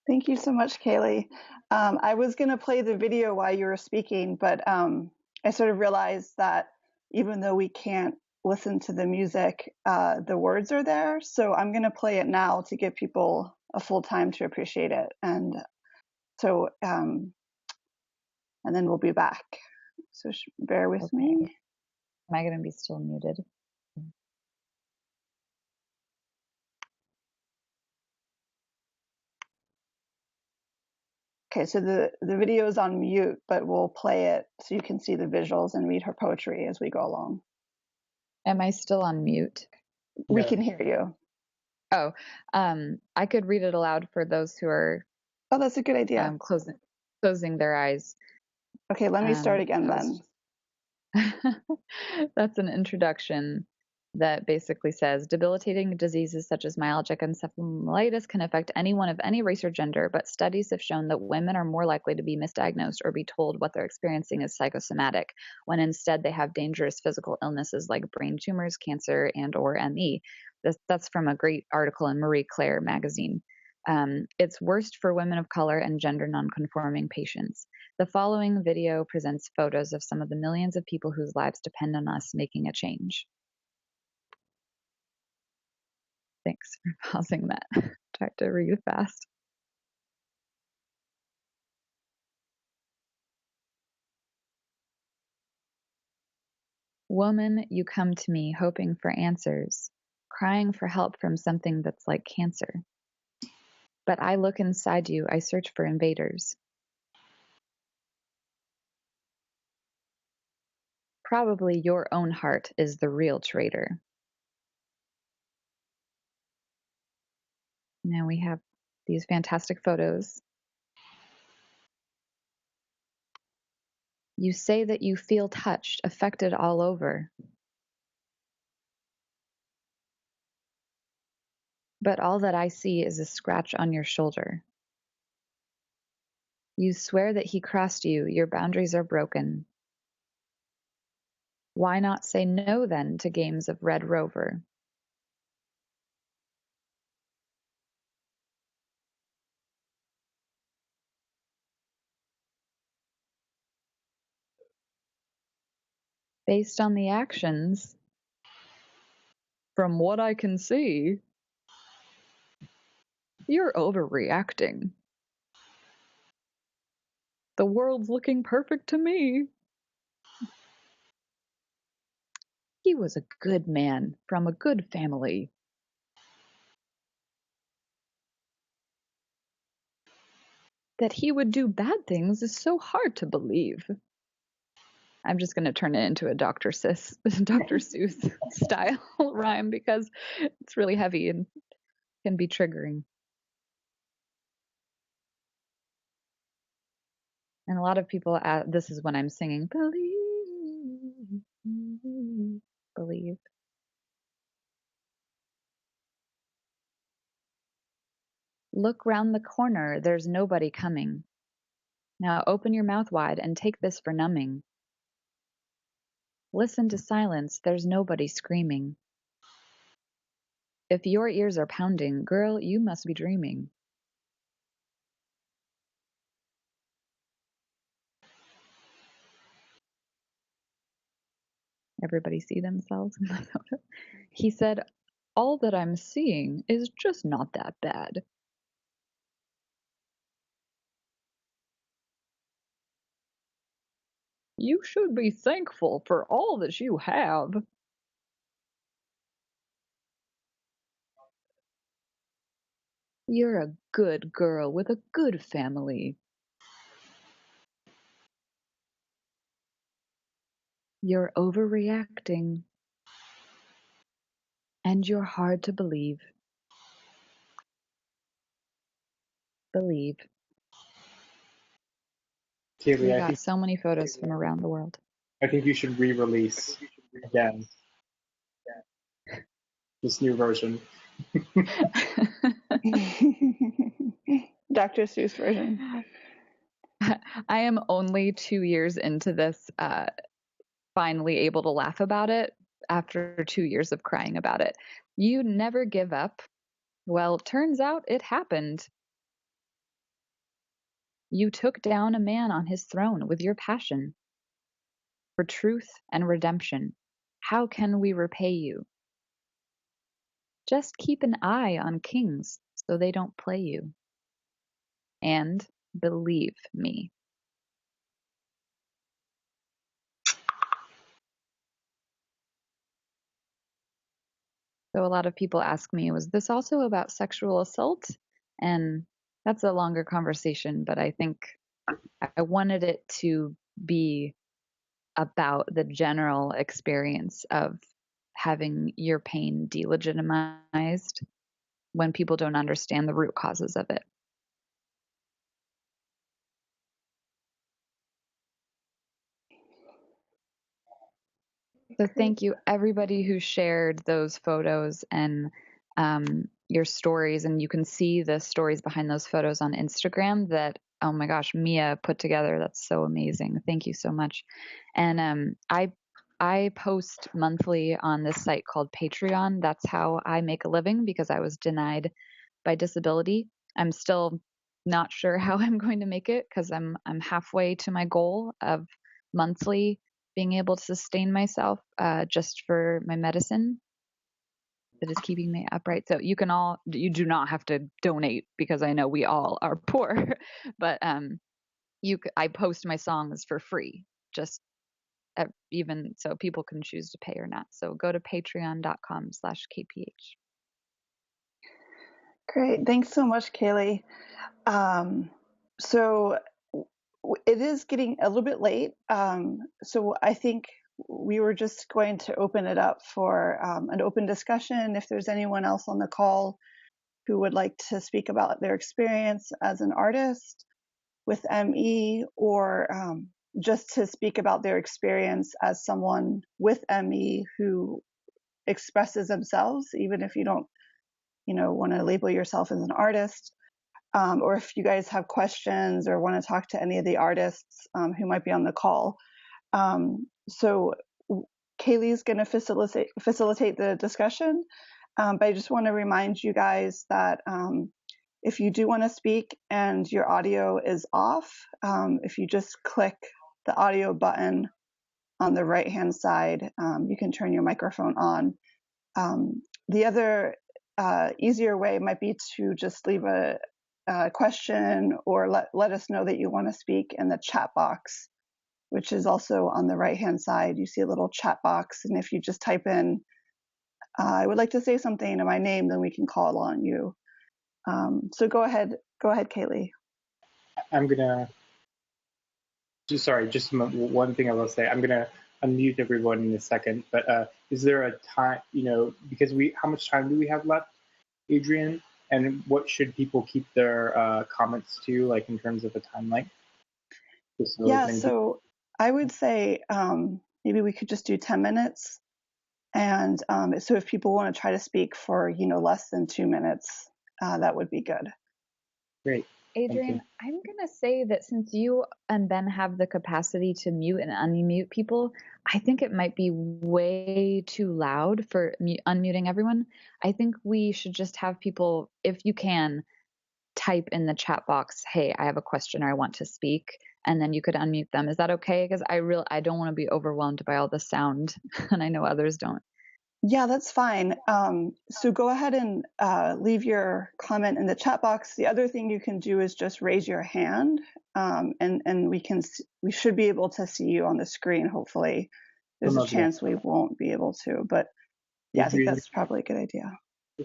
Thank you so much, Kaylee. I was going to play the video while you were speaking, but I sort of realized that even though we can't listen to the music, the words are there. So I'm going to play it now to give people a full time to appreciate it. And so, and then we'll be back. So bear with me. Am I going to be still muted? Okay, so the video is on mute, but we'll play it so you can see the visuals and read her poetry as we go along. Am I still on mute? We can hear you. Oh, I could read it aloud for those who are. Oh, that's a good idea. Closing their eyes. Okay, let me start again then. That's an introduction that basically says debilitating diseases such as myalgic encephalomyelitis can affect anyone of any race or gender, but studies have shown that women are more likely to be misdiagnosed or be told what they're experiencing is psychosomatic, when instead they have dangerous physical illnesses like brain tumors, cancer, and or ME. That's from a great article in Marie Claire magazine. It's worst for women of color and gender nonconforming patients. The following video presents photos of some of the millions of people whose lives depend on us making a change. Thanks for pausing that. Tried to read fast. Woman, you come to me hoping for answers, crying for help from something that's like cancer. But I look inside you, I search for invaders. Probably your own heart is the real traitor. Now we have these fantastic photos. You say that you feel touched, affected all over. But all that I see is a scratch on your shoulder. You swear that he crossed you, your boundaries are broken. Why not say no then to games of Red Rover? Based on the actions, from what I can see, you're overreacting. The world's looking perfect to me. He was a good man from a good family. That he would do bad things is so hard to believe. I'm just going to turn it into a Dr. Seuss style rhyme because it's really heavy and can be triggering. And a lot of people, this is when I'm singing, believe, believe. Look round the corner, there's nobody coming. Now open your mouth wide and take this for numbing. Listen to silence, there's nobody screaming. If your ears are pounding, girl, you must be dreaming. Everybody see themselves in the photo? He said, all that I'm seeing is just not that bad. You should be thankful for all that you have. You're a good girl with a good family. You're overreacting. And you're hard to believe. Believe. We Kaylee, got so many photos from around the world. I think you should re-release again this new version. Dr. Seuss version. I am only 2 years into this, finally able to laugh about it after 2 years of crying about it. You never give up. Well, turns out it happened. You took down a man on his throne with your passion for truth and redemption. How can we repay you? Just keep an eye on kings so they don't play you. And believe me. So a lot of people ask me, was this also about sexual assault? And that's a longer conversation, but I think I wanted it to be about the general experience of having your pain delegitimized when people don't understand the root causes of it. So thank you everybody who shared those photos and your stories, and you can see the stories behind those photos on Instagram that, oh my gosh, Mia put together. That's so amazing. Thank you so much. And I post monthly on this site called Patreon. That's how I make a living because I was denied by disability. I'm still not sure how I'm going to make it because I'm halfway to my goal of monthly being able to sustain myself just for my medicine that is keeping me upright. So you do not have to donate because I know we all are poor, but I post my songs for free, just even so people can choose to pay or not. So go to patreon.com/kph. Great. Thanks so much, Kaylee. So it is getting a little bit late. So I think we were just going to open it up for an open discussion. If there's anyone else on the call who would like to speak about their experience as an artist with ME, or just to speak about their experience as someone with ME who expresses themselves, even if you don't, want to label yourself as an artist. Or if you guys have questions or want to talk to any of the artists who might be on the call. So Kaylee's going to facilitate the discussion, but I just want to remind you guys that if you do want to speak and your audio is off, if you just click the audio button on the right-hand side, you can turn your microphone on. The other easier way might be to just leave a question or let us know that you want to speak in the chat box, which is also on the right-hand side. You see a little chat box, and if you just type in, I would like to say something in my name, then we can call on you. So go ahead, Kaylee. I'm gonna just one thing I will say. I'm gonna unmute everyone in a second. But is there a time? Because how much time do we have left, Adrian? And what should people keep their comments to, like in terms of a time length? So I would say maybe we could just do 10 minutes. And so if people want to try to speak for, less than 2 minutes, that would be good. Great. Adrian, I'm going to say that since you and Ben have the capacity to mute and unmute people, I think it might be way too loud for unmuting everyone. I think we should just have people, if you can, type in the chat box, hey, I have a question or I want to speak, and then you could unmute them. Is that okay? Because I don't want to be overwhelmed by all the sound, and I know others don't. Yeah, that's fine. So go ahead and leave your comment in the chat box. The other thing you can do is just raise your hand, and we should be able to see you on the screen. Hopefully, there's a chance we won't be able to, but yeah, I think that's probably a good idea.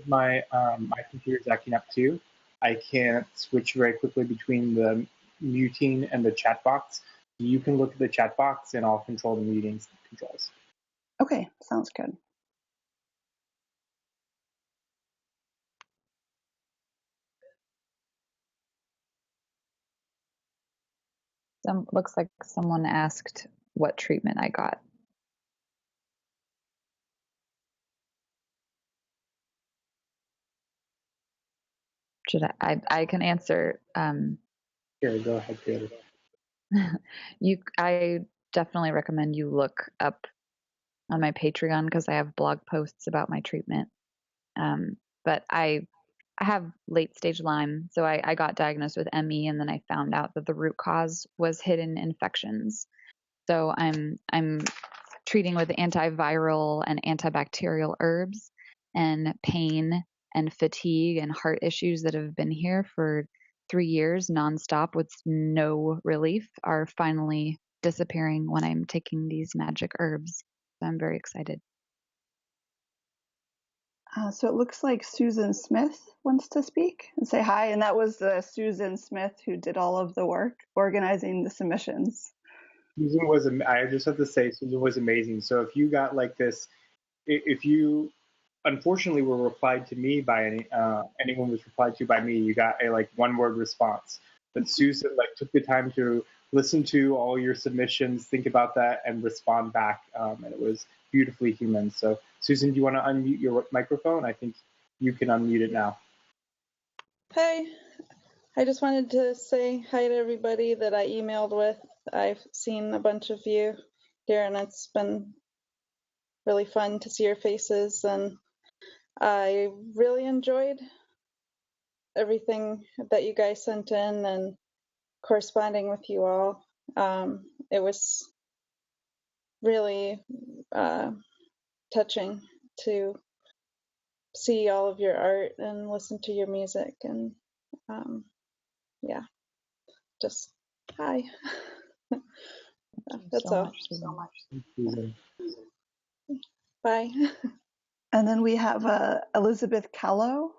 My computer's acting up too. I can't switch very quickly between the muting and the chat box. You can look at the chat box and I'll control the meetings controls. Okay, sounds good. Looks like someone asked what treatment I got. Should I can answer. Here, go ahead, Peter. I definitely recommend you look up on my Patreon because I have blog posts about my treatment. But I have late stage Lyme, so I got diagnosed with ME, and then I found out that the root cause was hidden infections. So I'm treating with antiviral and antibacterial herbs, and pain and fatigue and heart issues that have been here for 3 years nonstop with no relief are finally disappearing when I'm taking these magic herbs. So I'm very excited. So it looks like Susan Smith wants to speak and say hi. And that was Susan Smith who did all of the work organizing the submissions. Susan was, I just have to say, Susan was amazing. So if you got like this, if you unfortunately were replied to me by anyone was replied to by me, you got a like 1-word response. But Susan like took the time to listen to all your submissions, think about that, and respond back. And it was beautifully human. So Susan, do you want to unmute your microphone? I think you can unmute it now. Hey, I just wanted to say hi to everybody that I emailed with. I've seen a bunch of you here, and it's been really fun to see your faces, and I really enjoyed everything that you guys sent in and corresponding with you all. It was really touching to see all of your art and listen to your music, and yeah, just hi. That's so all. much, Susan. Thanks, Susan. Bye. And then we have Elizabeth Callow.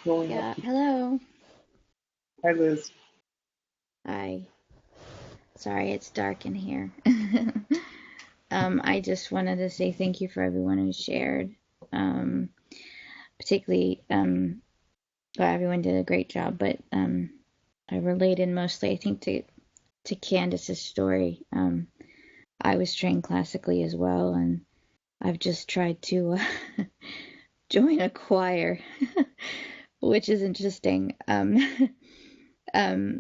Yeah, hello. Hi, Liz. Hi. Sorry, it's dark in here. I just wanted to say thank you for everyone who shared. Particularly, well, everyone did a great job, but I related mostly, I think, to Candace's story. I was trained classically as well, and I've just tried to join a choir, which is interesting.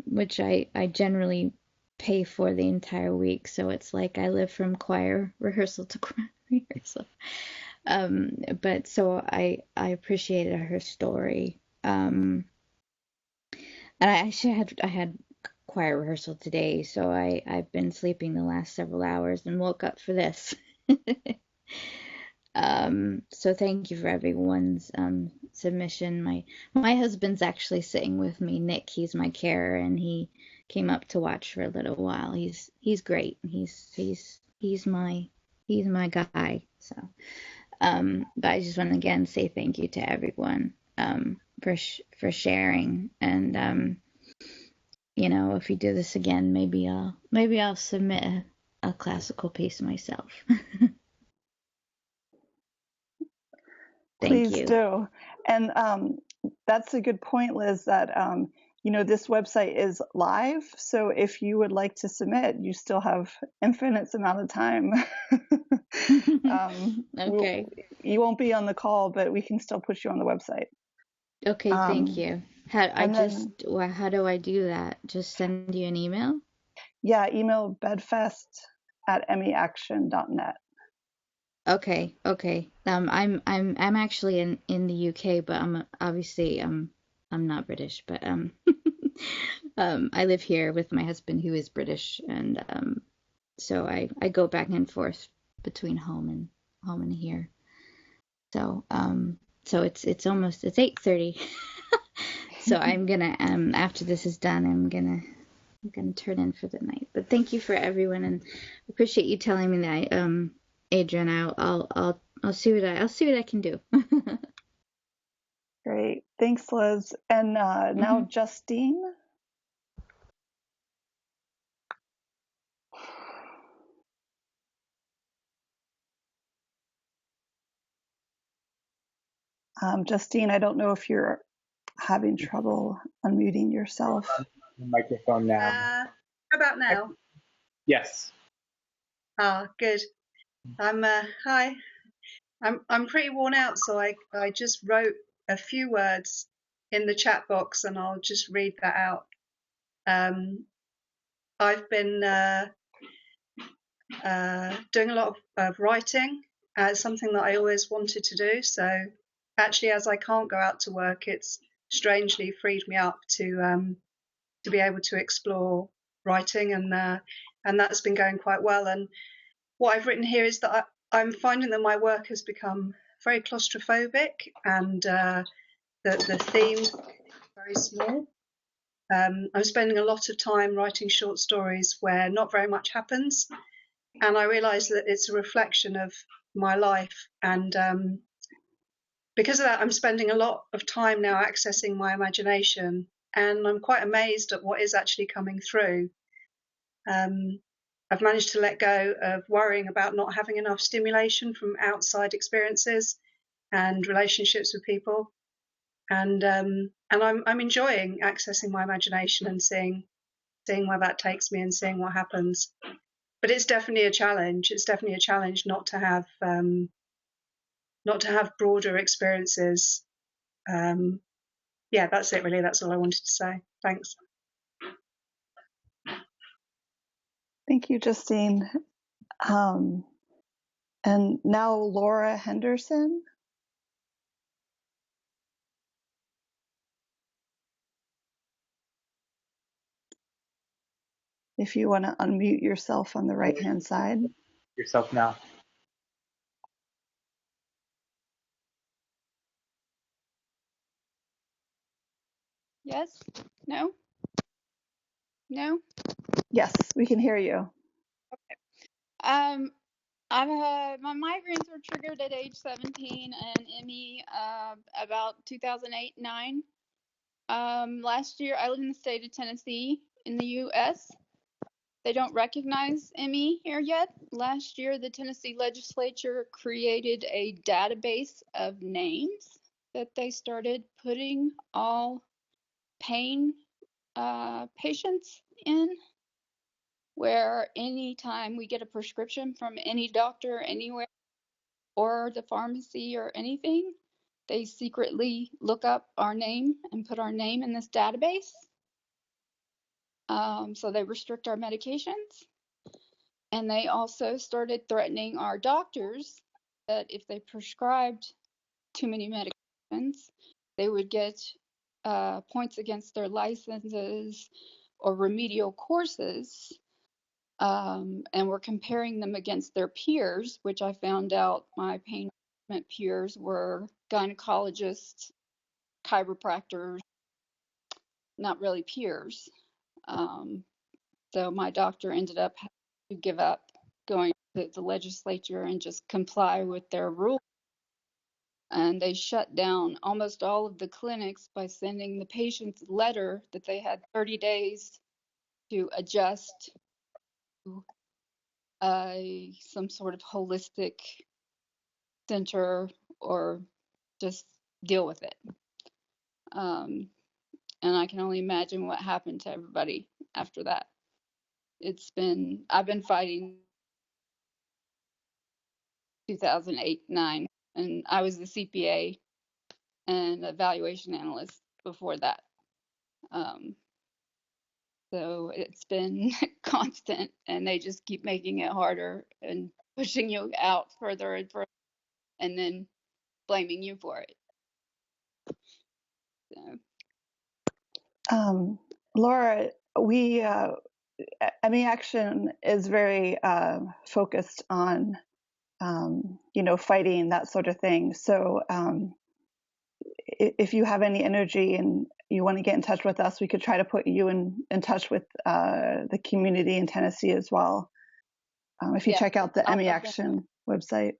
Which I generally pay for the entire week, so it's like I live from choir rehearsal to choir rehearsal. But so I appreciated her story. And I actually had choir rehearsal today, so I've been sleeping the last several hours and woke up for this. So thank you for everyone's submission. My husband's actually sitting with me, Nick. He's my carer, and he came up to watch for a little while. He's great. He's my guy. So, but I just want to again say thank you to everyone for sharing. And you know, if you do this again, maybe I'll submit a classical piece myself. Thank Please you. do. And that's a good point, Liz, that, this website is live. So if you would like to submit, you still have infinite amount of time. Okay. You won't be on the call, but we can still put you on the website. Okay, thank you. How do I do that? Just send you an email? Yeah, email bedfest@meaction.net. Okay. I'm actually in the UK, but I'm obviously I'm not British, but I live here with my husband who is British, and so I go back and forth between home and here. So so it's almost 8:30. So I'm gonna after this is done, I'm gonna turn in for the night. But thank you for everyone, and appreciate you telling me that, Adrian. I'll see what I can do. Thanks, Liz. And now Justine. Justine, I don't know if you're having trouble unmuting yourself. The microphone now. How about now? Yes. Ah, good. Hi. I'm pretty worn out, so I just wrote a few words in the chat box, and I'll just read that out. I've been doing a lot of writing. It's something that I always wanted to do. So actually, as I can't go out to work, it's strangely freed me up to be able to explore writing, and that's been going quite well. And what I've written here is that I'm finding that my work has become very claustrophobic, and the themes are very small. I'm spending a lot of time writing short stories where not very much happens, and I realise that it's a reflection of my life. And because of that, I'm spending a lot of time now accessing my imagination, and I'm quite amazed at what is actually coming through. I've managed to let go of worrying about not having enough stimulation from outside experiences and relationships with people, and I'm enjoying accessing my imagination and seeing where that takes me and seeing what happens. But it's definitely a challenge. It's definitely a challenge not to have broader experiences. Yeah, that's it really. That's all I wanted to say. Thanks. Thank you, Justine. And now Laura Henderson. If you want to unmute yourself on the right-hand side. Yourself now. Yes? No? No? Yes, we can hear you. Um, my migraines were triggered at age 17 and ME about 2008-9. Last year, I live in the state of Tennessee in the U.S. They don't recognize ME here yet. Last year, the Tennessee legislature created a database of names that they started putting all pain patients in, where anytime we get a prescription from any doctor anywhere or the pharmacy or anything, they secretly look up our name and put our name in this database. So they restrict our medications. And they also started threatening our doctors that if they prescribed too many medications, they would get points against their licenses or remedial courses. And we're comparing them against their peers, which I found out my pain management peers were gynecologists, chiropractors, not really peers. So my doctor ended up having to give up going to the legislature and just comply with their rules. And they shut down almost all of the clinics by sending the patients a letter that they had 30 days to adjust to some sort of holistic center or just deal with it. And I can only imagine what happened to everybody after that. I've been fighting 2008-9, and I was the CPA and evaluation analyst before that. So it's been constant, and they just keep making it harder and pushing you out further and further, and then blaming you for it. So. Laura, ME Action is very focused on, fighting that sort of thing. So if you have any energy and you want to get in touch with us, we could try to put you in touch with the community in Tennessee as well. If you check out the ME Action website.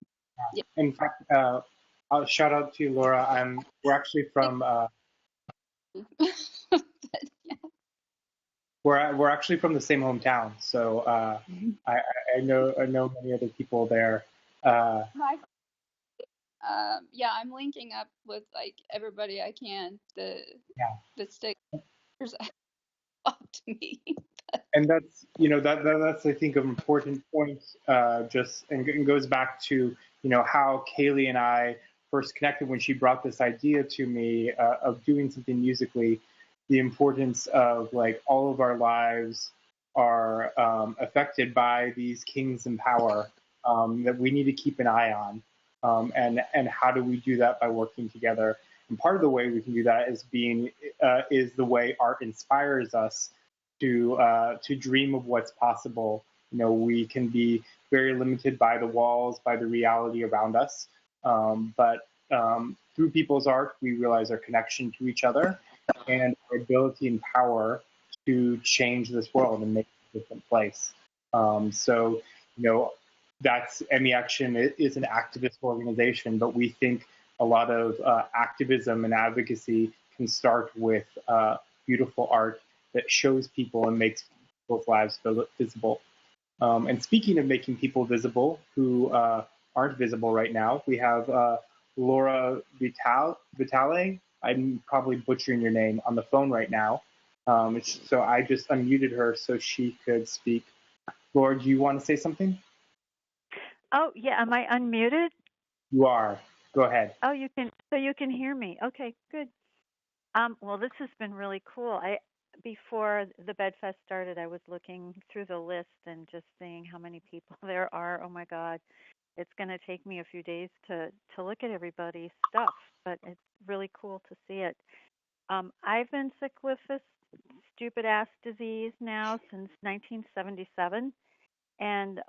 In fact, I'll shout out to Laura. We're actually from But, yeah. We're actually from the same hometown, so I know many other people there. Hi. Yeah, I'm linking up with like everybody I can. The stickers up to me. And that's that's I think an important point. Just and goes back to how Kaylee and I first connected when she brought this idea to me of doing something musically. The importance of like all of our lives are affected by these kings in power that we need to keep an eye on. And how do we do that? By working together. And part of the way we can do that is the way art inspires us to dream of what's possible. We can be very limited by the walls, by the reality around us, but through people's art, we realize our connection to each other and our ability and power to change this world and make it a different place. So, that's ME Action is an activist organization, but we think a lot of activism and advocacy can start with beautiful art that shows people and makes people's lives visible. And speaking of making people visible who aren't visible right now, we have Laura Vitale. I'm probably butchering your name on the phone right now. So I just unmuted her so she could speak. Laura, do you want to say something? Oh, yeah. Am I unmuted? You are. Go ahead. Oh, you can. So you can hear me. Okay, good. Well, this has been really cool. Before the BedFest started, I was looking through the list and just seeing how many people there are. Oh my God, it's going to take me a few days to look at everybody's stuff, but it's really cool to see it. I've been sick with this stupid ass disease now since 1977, and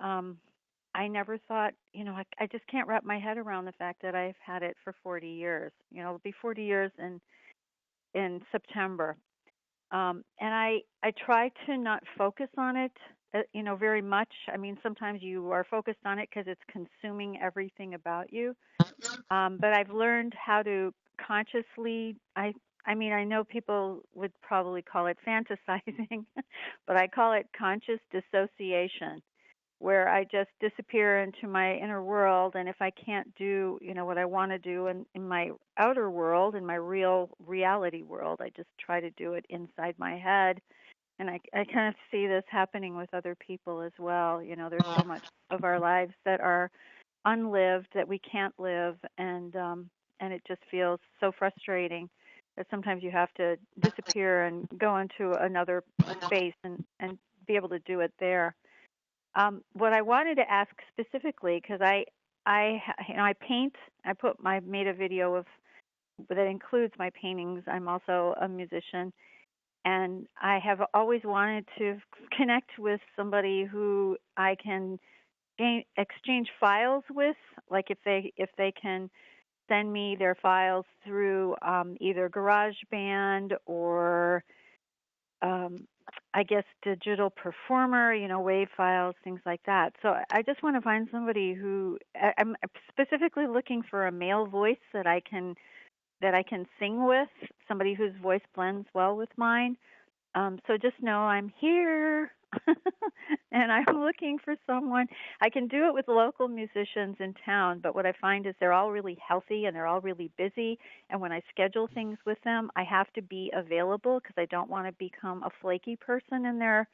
I never thought, I just can't wrap my head around the fact that I've had it for 40 years. It'll be 40 years in September. And I try to not focus on it, very much. I mean, sometimes you are focused on it because it's consuming everything about you. But I've learned how to consciously. I mean, I know people would probably call it fantasizing, but I call it conscious dissociation, where I just disappear into my inner world, and if I can't do, what I want to do in my outer world, in my real reality world, I just try to do it inside my head. And I kind of see this happening with other people as well. There's so much of our lives that are unlived that we can't live, and it just feels so frustrating that sometimes you have to disappear and go into another space and be able to do it there. What I wanted to ask specifically, because I paint. I made a video that includes my paintings. I'm also a musician, and I have always wanted to connect with somebody who I can exchange files with. Like if they can send me their files through either GarageBand or I guess digital performer, wave files, things like that. So I just want to find somebody who I'm specifically looking for a male voice that I can sing with, somebody whose voice blends well with mine. So just know I'm here. And I'm looking for someone. I can do it with local musicians in town, but what I find is they're all really healthy and they're all really busy. And when I schedule things with them, I have to be available because I don't want to become a flaky person in their,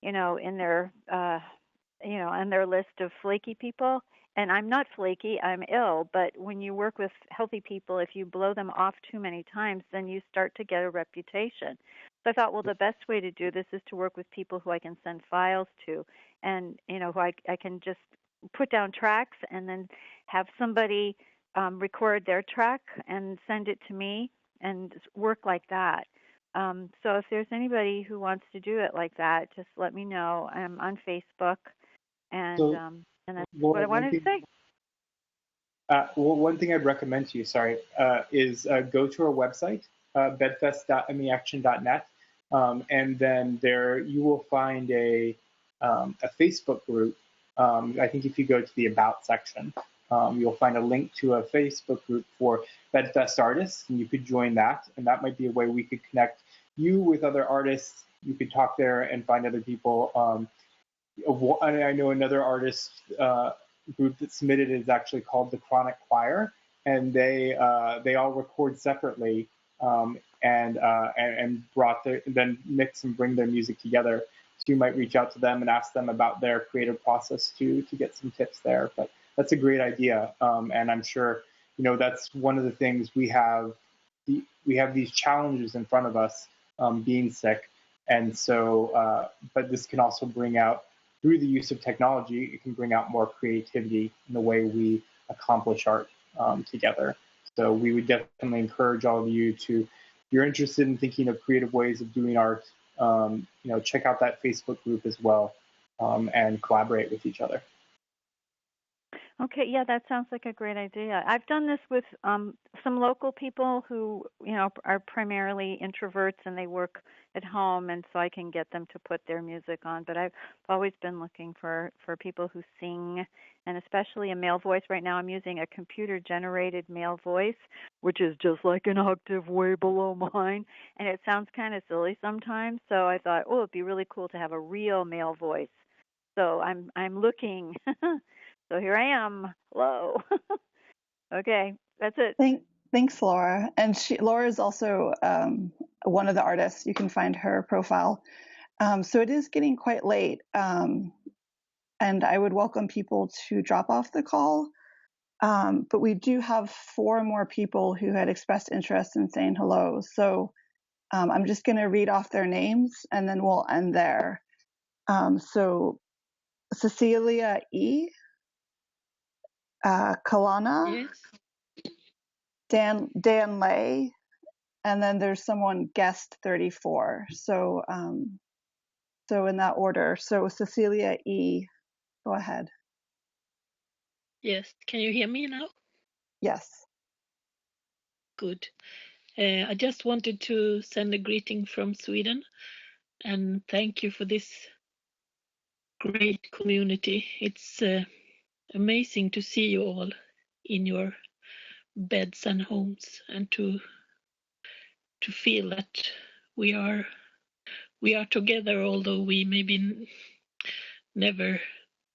in their, on their list of flaky people. And I'm not flaky, I'm ill. But when you work with healthy people, if you blow them off too many times, then you start to get a reputation. So I thought, well, the best way to do this is to work with people who I can send files to, and who I can just put down tracks and then have somebody record their track and send it to me and work like that. So if there's anybody who wants to do it like that, just let me know. I'm on Facebook, and that's what I wanted to say. One thing I'd recommend to you, is go to our website, bedfest.meaction.net, and then there you will find a Facebook group. I think if you go to the About section, you'll find a link to a Facebook group for Bedfest artists, and you could join that. And that might be a way we could connect you with other artists. You could talk there and find other people. I know another artist group that submitted is actually called the Chronic Choir, and they all record separately and then mix and bring their music together. So you might reach out to them and ask them about their creative process to get some tips there. But that's a great idea, and I'm sure that's one of the things we have. We have these challenges in front of us, being sick, and so but this can also bring out, through the use of technology, it can bring out more creativity in the way we accomplish art together. So we would definitely encourage all of you to, if you're interested in thinking of creative ways of doing art, check out that Facebook group as well, and collaborate with each other. Okay, yeah, that sounds like a great idea. I've done this with some local people who, are primarily introverts and they work at home, and so I can get them to put their music on. But I've always been looking for people who sing, and especially a male voice. Right now I'm using a computer-generated male voice, which is just like an octave way below mine, and it sounds kind of silly sometimes. So I thought, oh, it'd be really cool to have a real male voice. So I'm looking. So here I am. Hello. Okay, that's it. Thanks, Laura. And Laura is also one of the artists. You can find her profile. So it is getting quite late, and I would welcome people to drop off the call. But we do have 4 more people who had expressed interest in saying hello. So I'm just going to read off their names, and then we'll end there. So Cecilia E., Kalana, Yes. Dan Lay, and then there's someone guest 34. So so in that order. So Cecilia E., go ahead. Yes. Can you hear me now? Yes. Good. I just wanted to send a greeting from Sweden and thank you for this great community. It's amazing to see you all in your beds and homes, and to feel that we are together, although we maybe never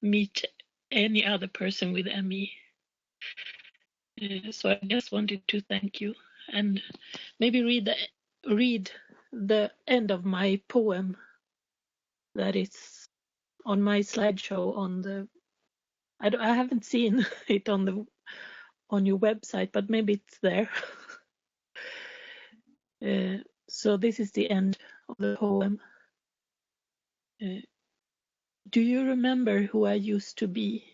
meet any other person with ME. So I just wanted to thank you, and maybe read the end of my poem that is on my slideshow on the. I haven't seen it on your website, but maybe it's there. So this is the end of the poem. Do you remember who I used to be?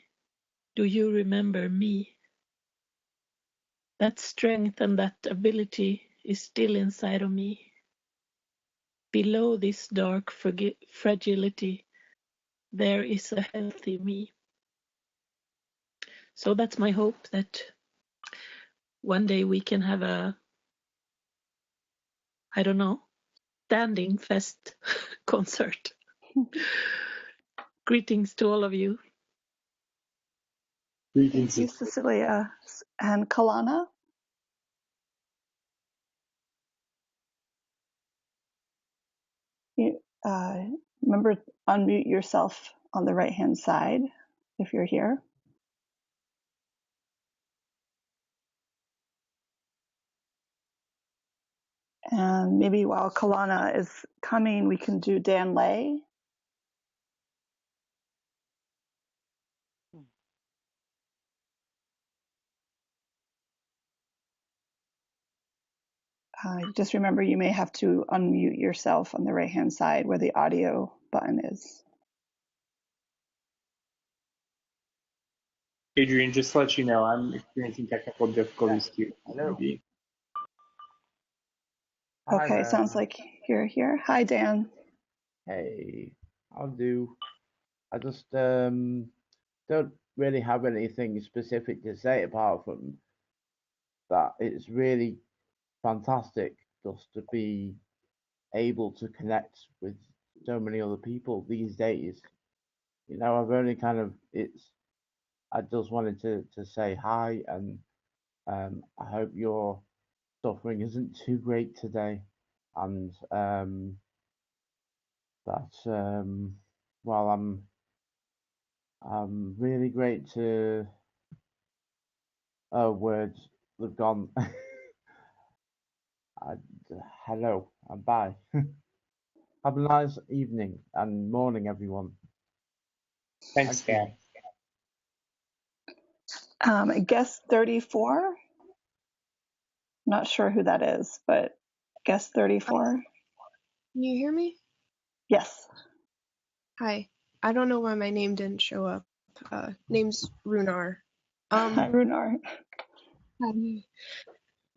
Do you remember me? That strength and that ability is still inside of me. Below this dark fragility, there is a healthy me. So that's my hope, that one day we can have a, I don't know, standing fest concert. Greetings to all of you. Thank you, Cecilia. And Kalana? You, remember, unmute yourself on the right-hand side if you're here. And maybe while Kalana is coming, we can do Dan Lay. Just remember, you may have to unmute yourself on the right-hand side where the audio button is. Adrian, just to let you know, I'm experiencing technical difficulties too. Hello. Okay, sounds like you're here. Hi, Dan. Hey, I'll do. I just don't really have anything specific to say apart from that it's really fantastic just to be able to connect with so many other people these days. I've only kind of I just wanted to say hi, and I hope your suffering isn't too great today, and that well, I'm really great to words have gone. I, hello and bye. Have a nice evening and morning, everyone. Thanks, Thank you. Dan. Guest 34. Not sure who that is, but guest 34. Can you hear me? Yes. Hi. I don't know why my name didn't show up. Name's Runar. Hi, Runar.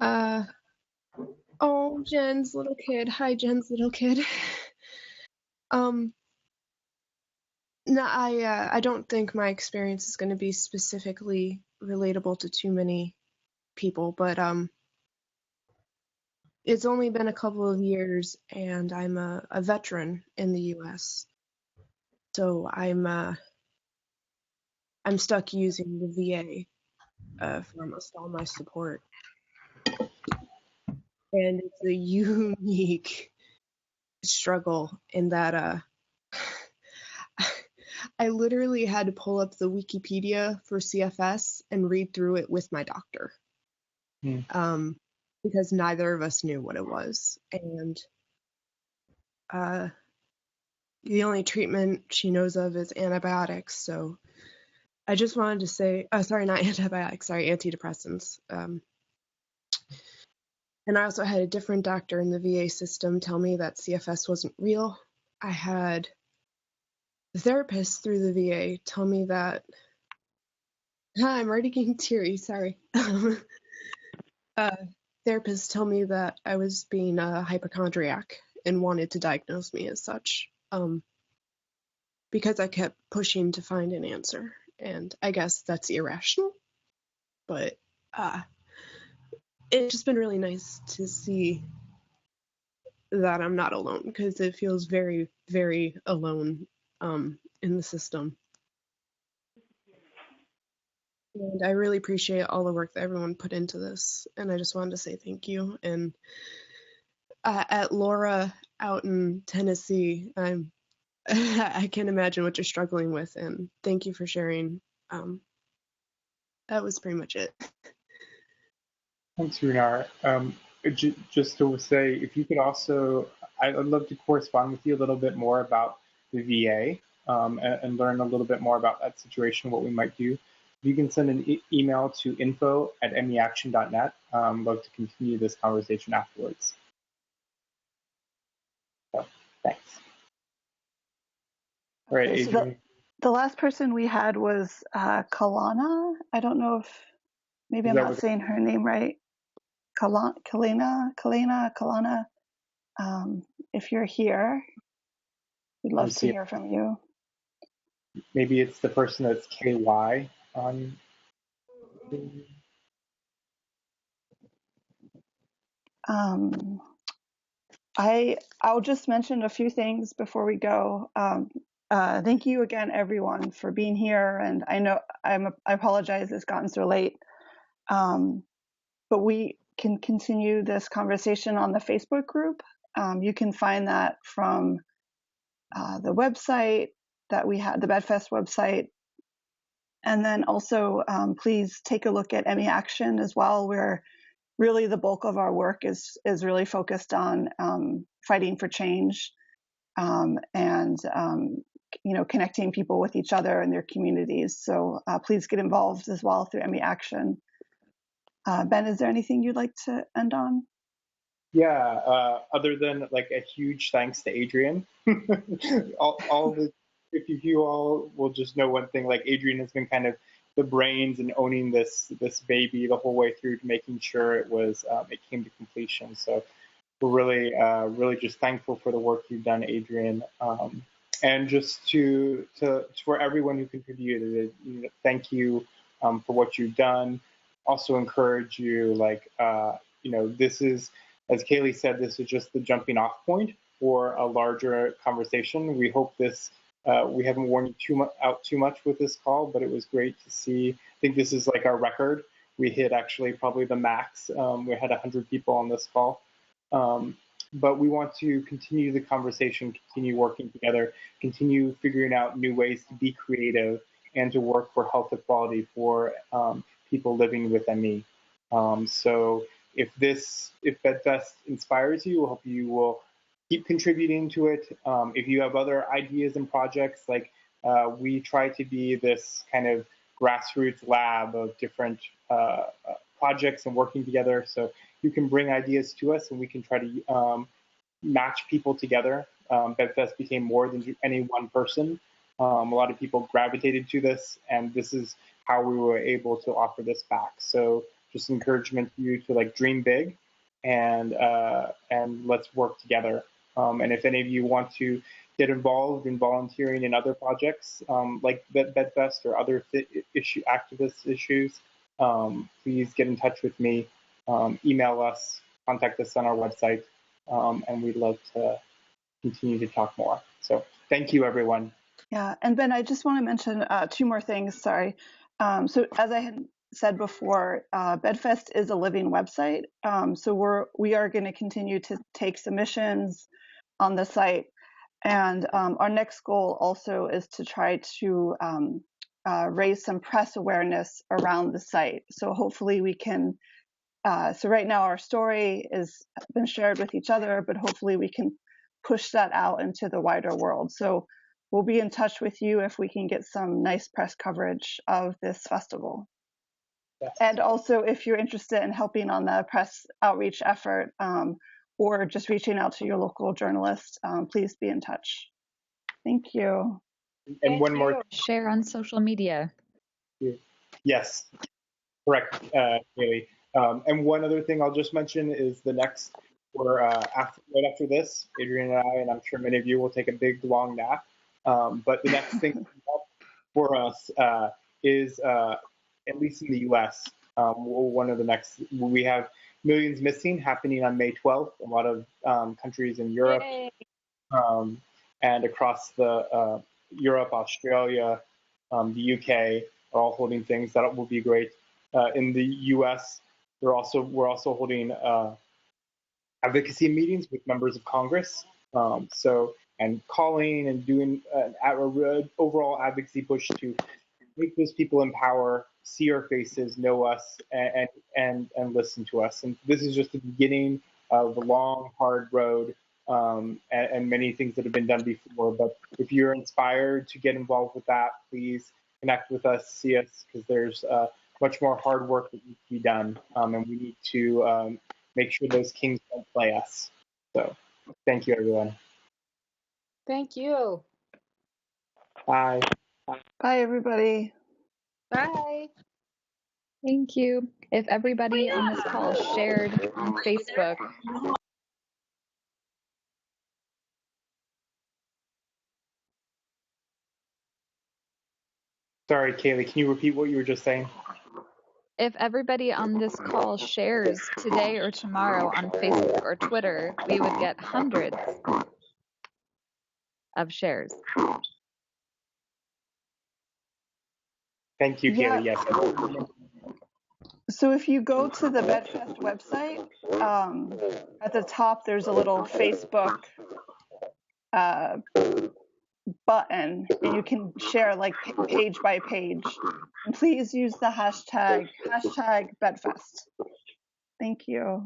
Hi. Oh, Jen's little kid. Hi, Jen's little kid. No, I don't think my experience is going to be specifically relatable to too many people, but it's only been a couple of years, and I'm a veteran in the U.S. So I'm stuck using the VA for almost all my support, and it's a unique struggle in that I literally had to pull up the Wikipedia for CFS and read through it with my doctor. Because neither of us knew what it was. And the only treatment she knows of is antibiotics. So I just wanted to say, sorry, not antibiotics, sorry, antidepressants. And I also had a different doctor in the VA system tell me that CFS wasn't real. I had the therapist through the VA tell me that, I'm already getting teary, sorry. Therapists tell me that I was being a hypochondriac and wanted to diagnose me as such, because I kept pushing to find an answer. And I guess that's irrational, but it's just been really nice to see that I'm not alone, because it feels very, very alone in the system. And I really appreciate all the work that everyone put into this. And I just wanted to say thank you. And at Laura out in Tennessee, I can't imagine what you're struggling with. And thank you for sharing. That was pretty much it. Thanks, Runar. Just to say, if you could also, I'd love to correspond with you a little bit more about the VA and learn a little bit more about that situation, what we might do. You can send an email to info@meaction.net. Love to continue this conversation afterwards. So, thanks. All right, Okay, Adrian. so the last person we had was Kalana. I don't know if maybe I'm not saying her name right. Kalana. If you're here, we'd love to hear from you. Maybe it's the person that's KY on. I'll just mention a few things before we go. Thank you again, everyone, for being here. And I know I apologize it's gotten so late, but we can continue this conversation on the Facebook group. You can find that from the website that we have, the BedFest website. And then also, please take a look at ME Action as well, where really the bulk of our work is really focused on fighting for change and connecting people with each other and their communities. So please get involved as well through ME Action. Ben, is there anything you'd like to end on? Yeah, other than like a huge thanks to Adrian. If you all will just know one thing, like Adrian has been kind of the brains and owning this baby the whole way through to making sure it came to completion. So we're really just thankful for the work you've done, Adrian. And just for everyone who contributed, thank you for what you've done. Also encourage you, this is, as Kaylee said, this is just the jumping off point for a larger conversation. We hope this we haven't worn you out too much with this call, but it was great to see. I think this is like our record. We hit actually probably the max. We had 100 people on this call. But we want to continue the conversation, continue working together, continue figuring out new ways to be creative and to work for health equality for people living with ME. So if BedFest inspires you, I hope you will keep contributing to it. If you have other ideas and projects, like we try to be this kind of grassroots lab of different projects and working together. So you can bring ideas to us and we can try to match people together. BedFest became more than any one person. A lot of people gravitated to this, and this is how we were able to offer this back. So just encouragement to you to like dream big and let's work together. And if any of you want to get involved in volunteering in other projects like BedFest or other activist issues, please get in touch with me, email us, contact us on our website, and we'd love to continue to talk more. So thank you, everyone. Yeah, and Ben, I just want to mention two more things, sorry. So as I had said before, BedFest is a living website. So we are going to continue to take submissions on the site. And our next goal also is to try to raise some press awareness around the site. So hopefully we can, so right now our story has been shared with each other, but hopefully we can push that out into the wider world. So we'll be in touch with you if we can get some nice press coverage of this festival. Yes. And also if you're interested in helping on the press outreach effort, or just reaching out to your local journalist, please be in touch. Thank you. And one more. Share on social media. Yes, correct, Haley. And one other thing I'll just mention is the next, right after this, Adrian and I, and I'm sure many of you will take a big, long nap. But the next thing for us is, at least in the US, one of the next, we have Millions Missing happening on May 12th. A lot of countries in Europe and across the Europe, Australia, the UK are all holding things that will be great. In the US, we're also holding advocacy meetings with members of Congress. And calling and doing an overall advocacy push to make those people in power see our faces, know us, and listen to us. And this is just the beginning of a long, hard road, and many things that have been done before. But if you're inspired to get involved with that, please connect with us, see us, because there's much more hard work that needs to be done, and we need to make sure those kings don't play us. So thank you, everyone. Thank you. Bye. Bye, everybody. Bye. Thank you. If everybody on this call shared on Facebook. Sorry, Kaylee, can you repeat what you were just saying? If everybody on this call shares today or tomorrow on Facebook or Twitter, we would get hundreds of shares. Thank you, Kaylee. Yes. So if you go to the BedFest website, at the top there's a little Facebook button, and you can share like page by page. And please use the hashtag BedFest. Thank you.